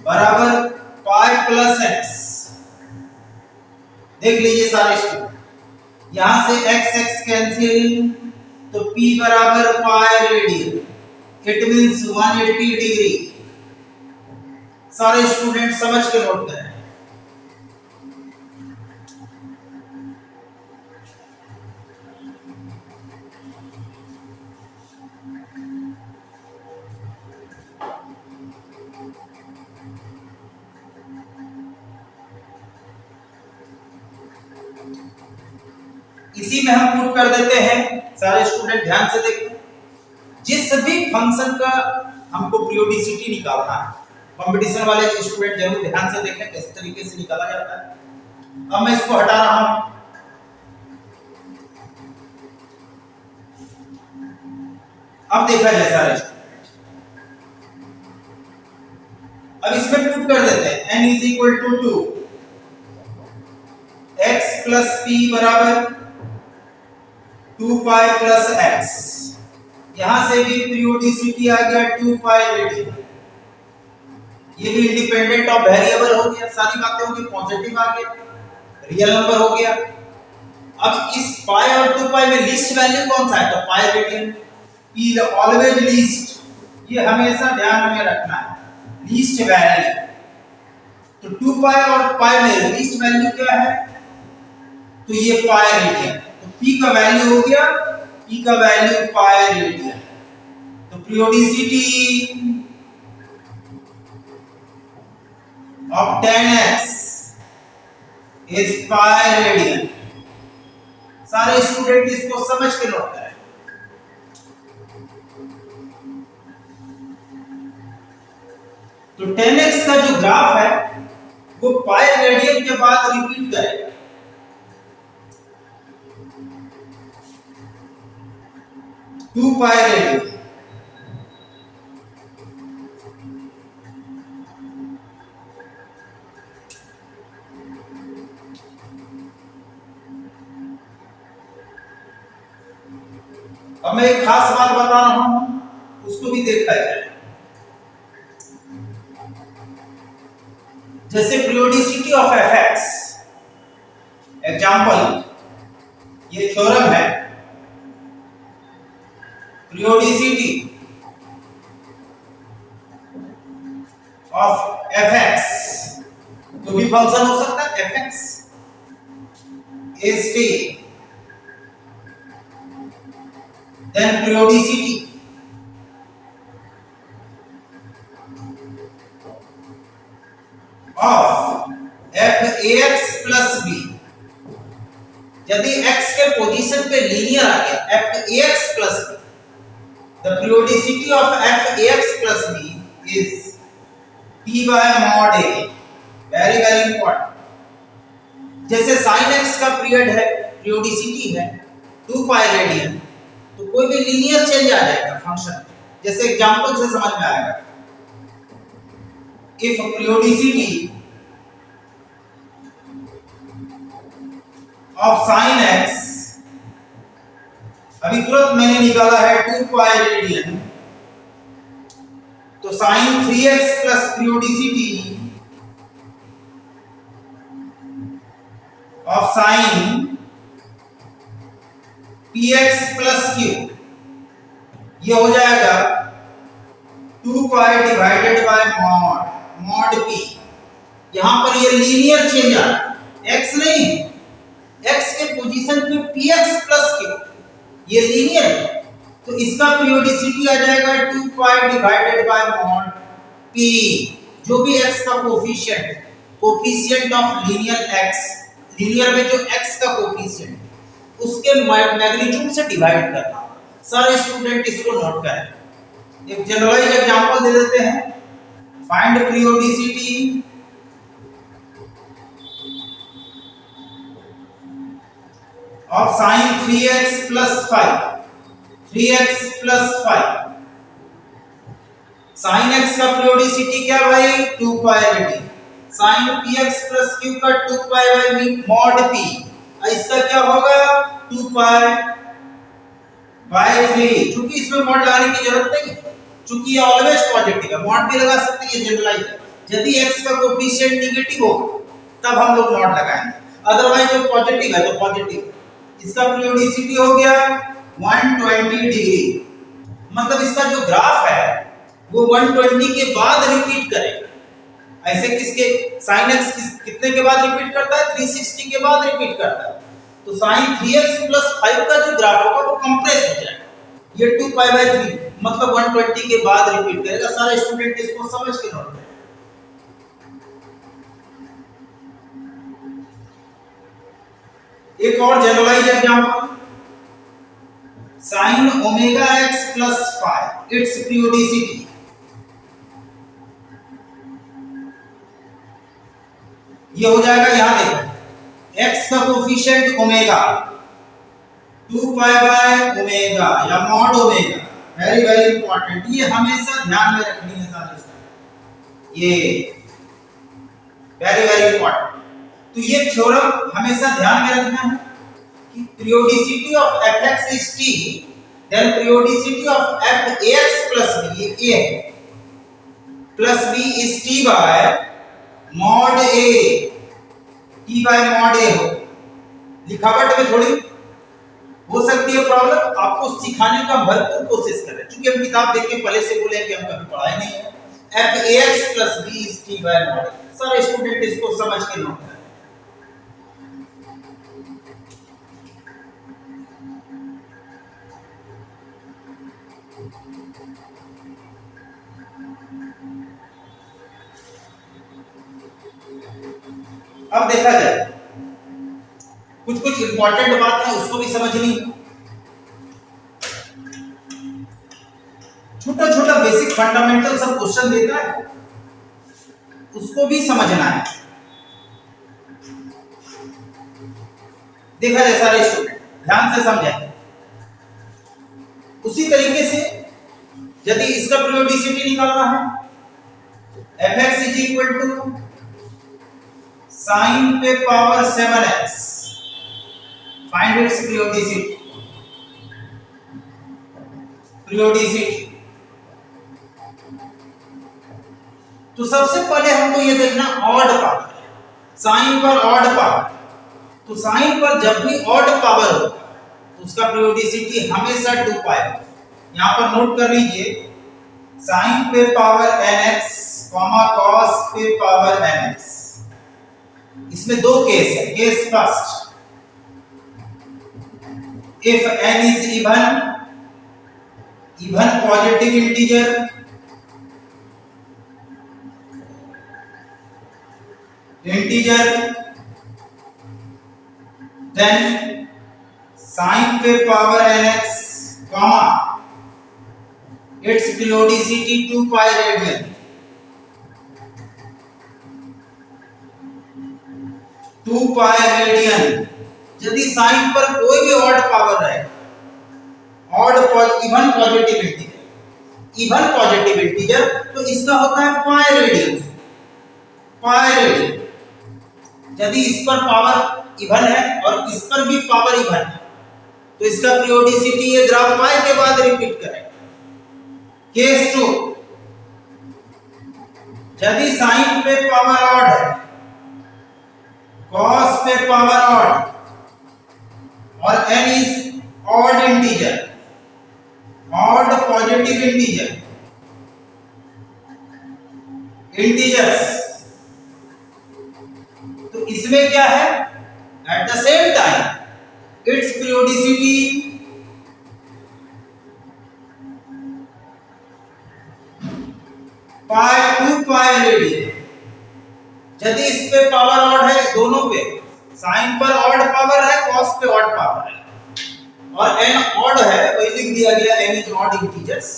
बराबर पाई प्लस x। देख लीजिए सारे स्टूडेंट, यहां से x x कैंसिल, तो p बराबर pi radian, it means 180 degree. सारे स्टूडेंट समझ के नोट करें। इसी में हम पुट कर देते हैं, सारे स्टूडेंट ध्यान से देखें। जिस भी फंक्शन का हमको पीरियोडिसिटी निकालना है, कंपटीशन वाले स्टूडेंट जरूर ध्यान से देखें किस तरीके से निकाला जाता है। अब मैं इसको हटा रहा हूं। अब देखा जाए सारे स्टूडेंट, अब इसमें पुट कर देते हैं n is equal to 2, x plus p बराबर 2 पाई प्लस x। यहां से भी पीरियोडिसिटी आ गया 2 पाई रेडियन। ये भी इंडिपेंडेंट ऑफ वेरिएबल हो गया, सारी बातें होगी, पॉजिटिव आ गया, रियल नंबर हो गया। अब इस पाई और 2 पाई में लीस्ट वैल्यू कौन सा है, तो pi radian. p always least, ये हमेशा ध्यान में रखना है, लीस्ट वैल्यू। तो 2 पाई और पाई में लीस्ट वैल्यू क्या है, तो ये पाई रेडियन। तो p का वैल्यू हो गया, p का वैल्यू पाई रेडियन। तो periodicity of 10x is pi radian. सारे स्टूडेंट इसको समझ के नोट करें। तो 10x का जो ग्राफ है वो पाई रेडियन के बाद रिपीट करेगा। टू पाई रेडियन, अब मैं एक खास बात बता रहा हूं, उसको भी देखा जाए। जैसे पीरियोडिसिटी ऑफ fx, एग्जांपल, ये थ्योरम है, पीरियोडिसिटी ऑफ fx, तो भी फंक्शन हो सकता है fx is t, then periodicity of f(ax plus b), यदि x के पोजीशन पे लीनियर आ गया f(ax plus b), the periodicity of f(ax plus b) is p by mod a। Very very important. जैसे sin x का पीरियड है, पीरियोडिसिटी है 2 पाई रेडियन, तो कोई भी लीनियर चेंज आ जाएगा फंक्शन। जैसे एग्जांपल से समझ में आएगा, if periodicity of sin x, अभी तुरंत मैंने निकाला है 2 पाई रेडियन, तो sin 3x plus periodicity of sin px plus q, ये हो जाएगा 2 पाई डिवाइडेड बाय मॉड p। यहां पर ये लीनियर चेंज आ रहा है, x नहीं, x के पोजीशन पे px प्लस q, ये लीनियर है, तो इसका पीरियोडिसिटी आ जाएगा 2 पाई डिवाइडेड बाय मॉड p। जो भी x का कोफिशिएंट है, coefficient of linear x, linear में जो x का कोफिशिएंट है उसके मैग्नीट्यूड से डिवाइड करना। सारे स्टूडेंट इसको नोट करें। एक जनरलाइज एग्जांपल दे देते हैं, find periodicity of sin 3x plus 5, 3x plus 5। sin x का पीरियोडिसिटी क्या भाई, 2 pi radian. sin px plus q का 2 पाई बाय मॉड p, इसका क्या होगा 2 पाई बाय 3। क्योंकि इसमें मॉड लगाने की जरूरत नहीं है, क्योंकि ये ऑलवेज पॉजिटिव है, मॉड भी लगा सकते हैं, ये जनरलाइज है। यदि x का कोएफिशिएंट नेगेटिव होगा तब हम लोग मॉड लगाएंगे, अदरवाइज जो पॉजिटिव है तो पॉजिटिव। इसका पीरियोडिसिटी हो गया 120 डिग्री। मतलब इसका जो ग्राफ है वो 120 के बाद रिपीट करेगा। ऐसे किसके sin x कितने के बाद रिपीट करता है? 360 के बाद रिपीट करता है। तो sin 3x + 5 का जो ग्राफ होगा वो कंप्रेस हो जाएगा। ये 2π/3 मतलब 120 के बाद रिपीट करेगा। सारे स्टूडेंट इसको समझ के नोट करें। एक और generalize example, sin ω(x + 5) its periodicity. ये हो जाएगा, यहां देखो x का कोफिशिएंट ओमेगा 2π/ओमेगा या mod omega, very very important, ये हमेशा ध्यान में रखनी है सारे, ये वेरी वेरी इंपॉर्टेंट। तो ये थ्योरम हमेशा ध्यान में रखना है कि periodicity of fx is t, then periodicity of fax plus b, ये a है, plus b is t by mod a, t by mod a हो। लिखावट में थोड़ी हो सकती है प्रॉब्लम, आपको सिखाने का भरपूर कोशिश करें, क्योंकि हम किताब देख के पहले से बोले कि हम कभी पढ़ाए नहीं है। fax plus b is t by mod a, सारे स्टूडेंट इसको समझ के नोट करें। अब देखा जाए, कुछ कुछ इंपॉर्टेंट बात है उसको भी समझनी है। छोटा छोटा बेसिक फंडामेंटल सब क्वेश्चन देता है, उसको भी समझना है। देखा जाए सारे स्टूडेंट ध्यान से समझें। उसी तरीके से यदि इसका पीरियोडिसिटी निकालना है, fx = sin पे power 7x, find its periodicity. तो सबसे पहले हमको ये देखना ऑड पावर, साइन पर ऑड पावर। तो साइन पर जब भी ऑड पावर होगा तो उसका पीरियोडिसिटी हमेशा 2π। यहां पर नोट कर लीजिए, साइन पे पावर nx, कॉस पे पावर nx। इसमें दो केस है। Case first, if n is even positive integer, then sin पे power nx, its periodicity 2π radian. 2π radian. यदि साइन पर कोई भी ऑड पावर है, इवन पॉजिटिव इंटीजर, तो इसका होता है पाई रेडियन। यदि इस पर पावर इवन है और इस पर भी पावर इवन है तो इसका पीरियोडिसिटी ये ग्राफ पाई के बाद रिपीट करेगा। केस 2, यदि साइन पे पावर ऑड है, कॉस पे पावर ऑड और n is odd integer, odd positive integers, तो इसमें क्या है, at the same time its periodicity pi 2π radian. यदि इस पे पावर ऑड है, दोनों पे, साइन पर ऑड पावर है, कॉस पे ऑड पावर है और n ऑड है, वही लिख दिया गया n इज ऑड इंटीजर्स,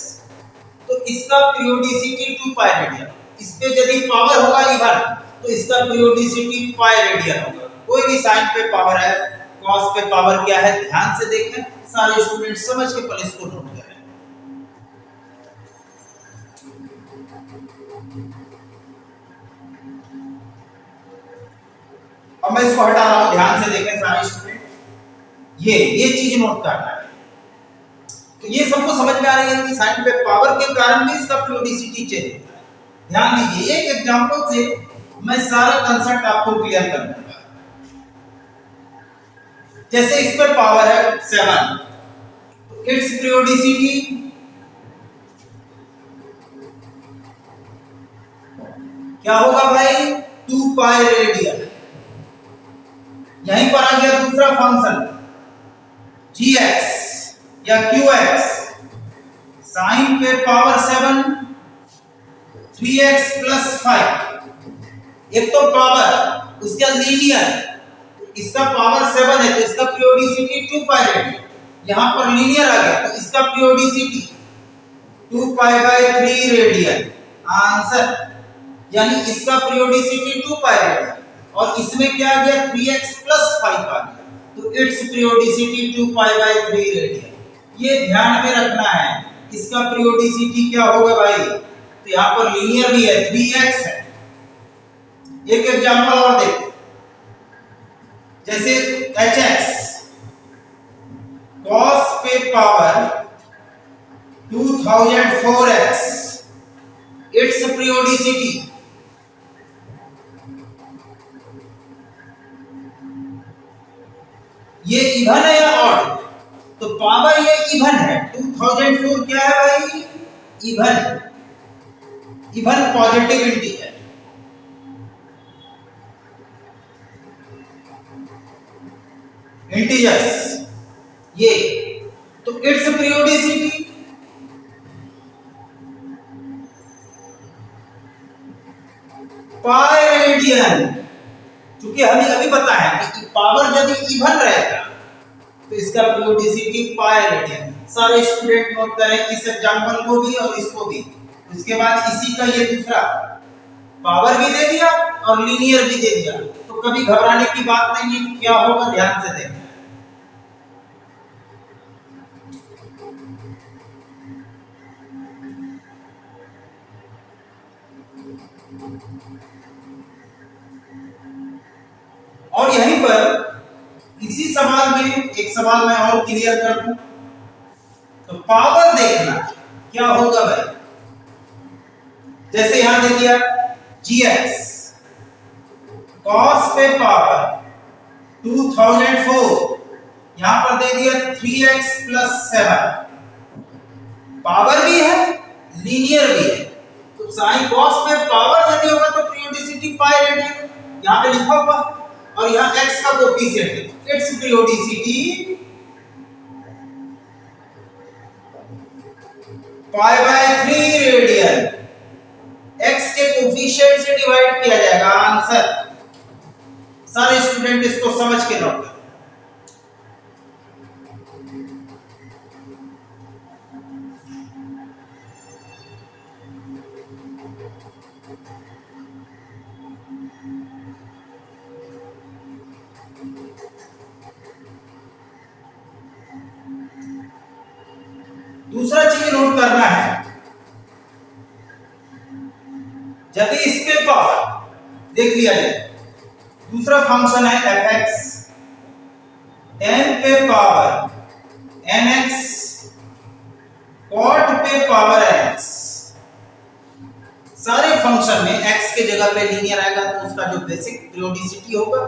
तो इसका पीरियोडिसिटी 2π रेडियन। इस पे यदि पावर होगा इवन तो इसका पीरियोडिसिटी पाई रेडियन होगा। कोई भी साइन पे पावर है, कॉस पे पावर क्या है, ध्यान से देखें, सारे स्टूडेंट समझ के पहले इसको नोट करें। अब मैं इसको हटा रहा हूं, ध्यान से देखें सारे स्टूडेंट, ये चीज नोट करना है। तो ये सबको समझ में आ रही है कि साइन पे पावर के कारण भी इसका पीरियोडिसिटी चेंज होता है। ध्यान दीजिए, एक एग्जांपल से मैं सारा कंसेप्ट आपको क्लियर कर दूंगा। जैसे इस पे पावर है 7, तो इट्स पीरियोडिसिटी क्या होगा भाई, 2 पाई रेडियन। यहीं पर आ गया दूसरा फंक्शन gx या qx, साइन पे पावर 7 3x प्लस 5। एक तो पावर उसका लीनियर, इसका पावर 7 है तो इसका पीरियोडिसिटी 2 पाई रेडियन। यहां पर लीनियर आ गया तो इसका periodicity 2 pi by 3 radian answer. यानी इसका पीरियोडिसिटी 2 पाई रेडियन और इसमें क्या आ गया 3x प्लस 5 आ गया, तो it's periodicity 2 pi by 3 radian. ये ध्यान में रखना है, इसका पीरियोडिसिटी क्या होगा भाई, तो यहां पर लीनियर भी है 3x है। एक एग्जांपल और देख, जैसे hx cos पे पावर 2004x, इट्स पीरियोडिसिटी ये इवन है या ऑड, तो पावर ये इवन है 2004 क्या है भाई, even, even positive integer. Integers ये, तो इट्स पीरियोडिसिटी पाई रेडियन। क्योंकि हमें अभी पता है कि पावर यदि इवन रहेगा तो इसका पीरियोडिसिटी पाई रेडियन। सारे स्टूडेंट नोट करें इस एग्जांपल को भी और इसको भी। उसके बाद इसी का ये दूसरा पावर भी दे दिया और लीनियर भी दे दिया, तो कभी घबराने की बात नहीं है, क्या होगा ध्यान से देखें। और यहीं पर इसी सवाल में एक सवाल मैं और क्लियर कर दूं, तो पावर देखना क्या होगा भाई, जैसे यहां दे दिया gx cos पे पावर 2004, यहां पर दे दिया 3x प्लस 7, पावर भी है लीनियर भी है, तो साइन cos पे पावर यदि होगा तो पीरियोडिसिटी पाई रेडियन यहां पे लिखा हुआ, और यहां x का कोएफिशिएंट है, it's periodicity pi by 3 radian. x के कोएफिशिएंट से डिवाइड किया जाएगा आंसर। सारे स्टूडेंट इसको समझ के नोट करें। दूसरा चीज नोट करना है, यदि इसके पावर देख लिया जाए, दूसरा फंक्शन है fx 10 पे पावर nx cot पे पावर nx। सारे फंक्शन में x के जगह पे लीनियर आएगा तो उसका जो बेसिक पीरियोडिसिटी होगा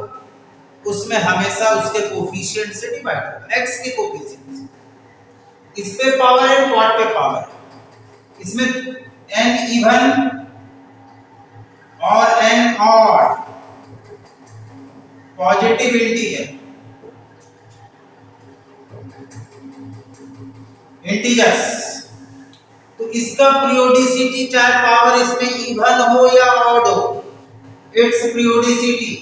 उसमें हमेशा उसके कोएफिशिएंट से डिवाइड होगा, x के कोएफिशिएंट से। इस पे पावर है cot पे पावर, इसमें n इवन और n odd positive integer, integers, तो इसका पीरियोडिसिटी चाहे पावर इसमें इवन हो या ऑड हो, its periodicity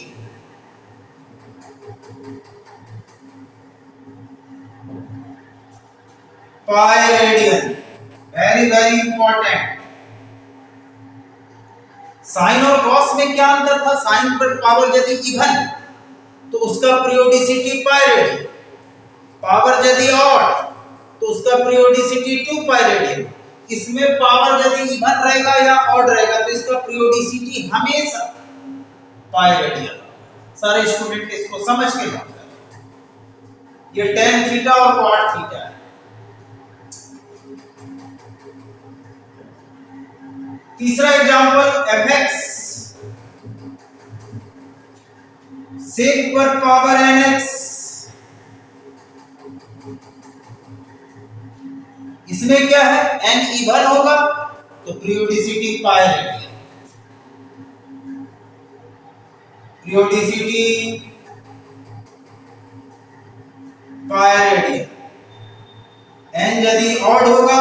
pi radian. Very very important. Sine और कॉस में क्या अंतर था, साइन पर पावर यदि इवन तो उसका पीरियोडिसिटी पाई रेडियन, पावर यदि ऑड तो उसका पीरियोडिसिटी 2 पाई रेडियन। इसमें पावर यदि इवन रहेगा या ऑड रहेगा तो इसका पीरियोडिसिटी हमेशा पाई रेडियन। सारे स्टूडेंट इसको समझ के नोट करें, ये tan थीटा और cot थीटा है। तीसरा एग्जांपल fx sec पर पावर nx इसमें क्या है, n इवन होगा तो periodicity pi radian, periodicity pi radian. n यदि ऑड होगा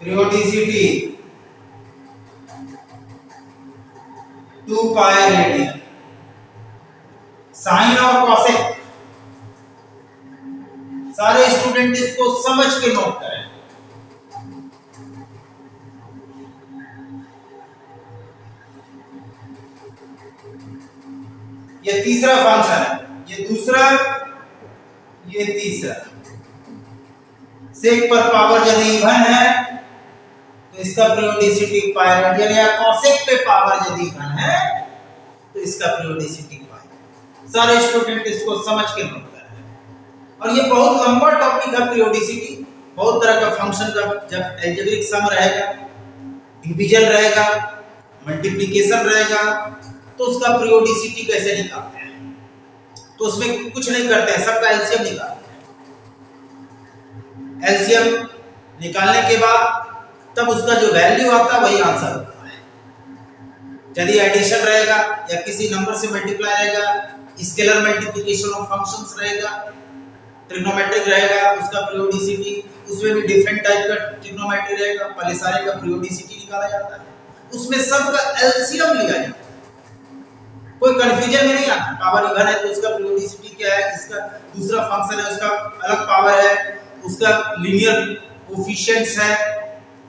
पीरियोडिसिटी 2 पाई रेडियन। साइन और कॉसेक सारे स्टूडेंट इसको समझ के नोट करें। ये तीसरा फंक्शन है, ये दूसरा, ये तीसरा। सेक पर पावर यदि इवन है तो इसका पीरियोडिसिटी पाई रेडियन, या कॉसेक पे पावर यदि इवन है तो इसका पीरियोडिसिटी पाई। सारे स्टूडेंट इसको समझ के नोट करें। और ये बहुत लंबा टॉपिक है पीरियोडिसिटी, बहुत तरह का फंक्शन का, जब अलजेब्रिक सम रहेगा, डिवीजन रहेगा, मल्टीप्लिकेशन रहेगा, तो उसका पीरियोडिसिटी कैसे निकालते हैं, तो उसमें कुछ नहीं करते हैं, सबका एलसीएम निकालते हैं। एलसीएम निकालने के बाद तब उसका जो वैल्यू आता है वही आंसर होता है। यदि एडिशन रहेगा या किसी नंबर से मल्टीप्लाई रहेगा, स्केलर मल्टीप्लिकेशन ऑफ फंक्शंस रहेगा, ट्रिग्नोमेट्रिक रहेगा, उसका पीरियोडिसिटी, उसमें भी डिफरेंट टाइप का ट्रिग्नोमेट्री रहेगा, पहले सारे का पीरियोडिसिटी निकाला जाता है, उसमें सबका एलसीएम लिया जाता है। कोई कंफ्यूजन में नहीं आना, पावर इवन है तो उसका पीरियोडिसिटी क्या है, इसका दूसरा फंक्शन है उसका अलग पावर है, उसका लीनियर कोफिशिएंट्स है,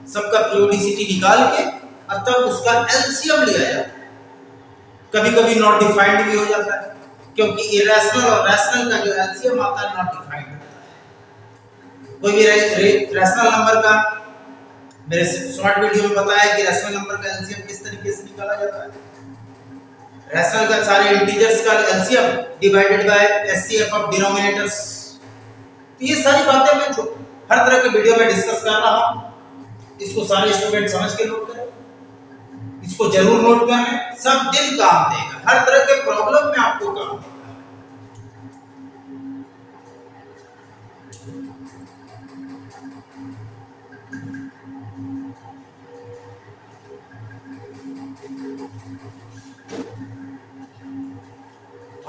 सबका पीरियोडिसिटी निकाल के अब तक उसका एलसीएम लिया जाता है। कभी कभी नॉट डिफाइंड भी हो जाता है, क्योंकि इरेशनल और रैशनल का जो एलसीएम आता है नॉट डिफाइंड होता है। कोई भी रैशनल नंबर का, मेरे शॉर्ट वीडियो में बताया कि रैशनल नंबर का एलसीएम किस तरीके से निकाला जाता है। रैशनल का सारे इंटीजर्स का LCM divided by HCF of denominators. तो ये सारी बातें मैं हर तरह के वीडियो में डिस्कस कर रहा हूं, इसको सारे स्टूडेंट समझ के नोट करें, इसको जरूर नोट करें, सब दिन काम देगा, हर तरह के प्रॉब्लम में आपको काम देगा।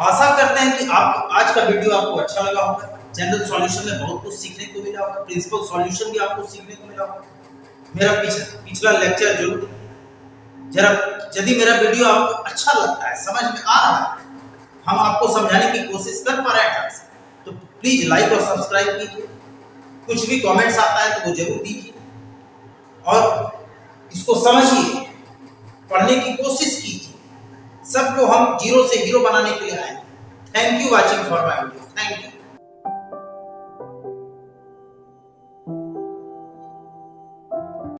आशा करते हैं कि आप आज का वीडियो आपको अच्छा लगा होगा। जनरल सॉल्यूशन में बहुत कुछ सीखने को मिला होगा, प्रिंसिपल सॉल्यूशन भी आपको सीखने को मिला होगा। मेरा पिछला लेक्चर जरूर जरा, यदि मेरा वीडियो आपको अच्छा लगता है, समझ में आ रहा है, हम आपको समझाने की कोशिश कर पा रहे हैं, तो प्लीज लाइक और सब्सक्राइब कीजिए। कुछ भी कमेंट्स आता है तो वो जरूर दीजिए और इसको समझिए, पढ़ने की कोशिश कीजिए। सबको हम जीरो से हीरो बनाने के लिए आए। Thank you watching for my video. Thank you.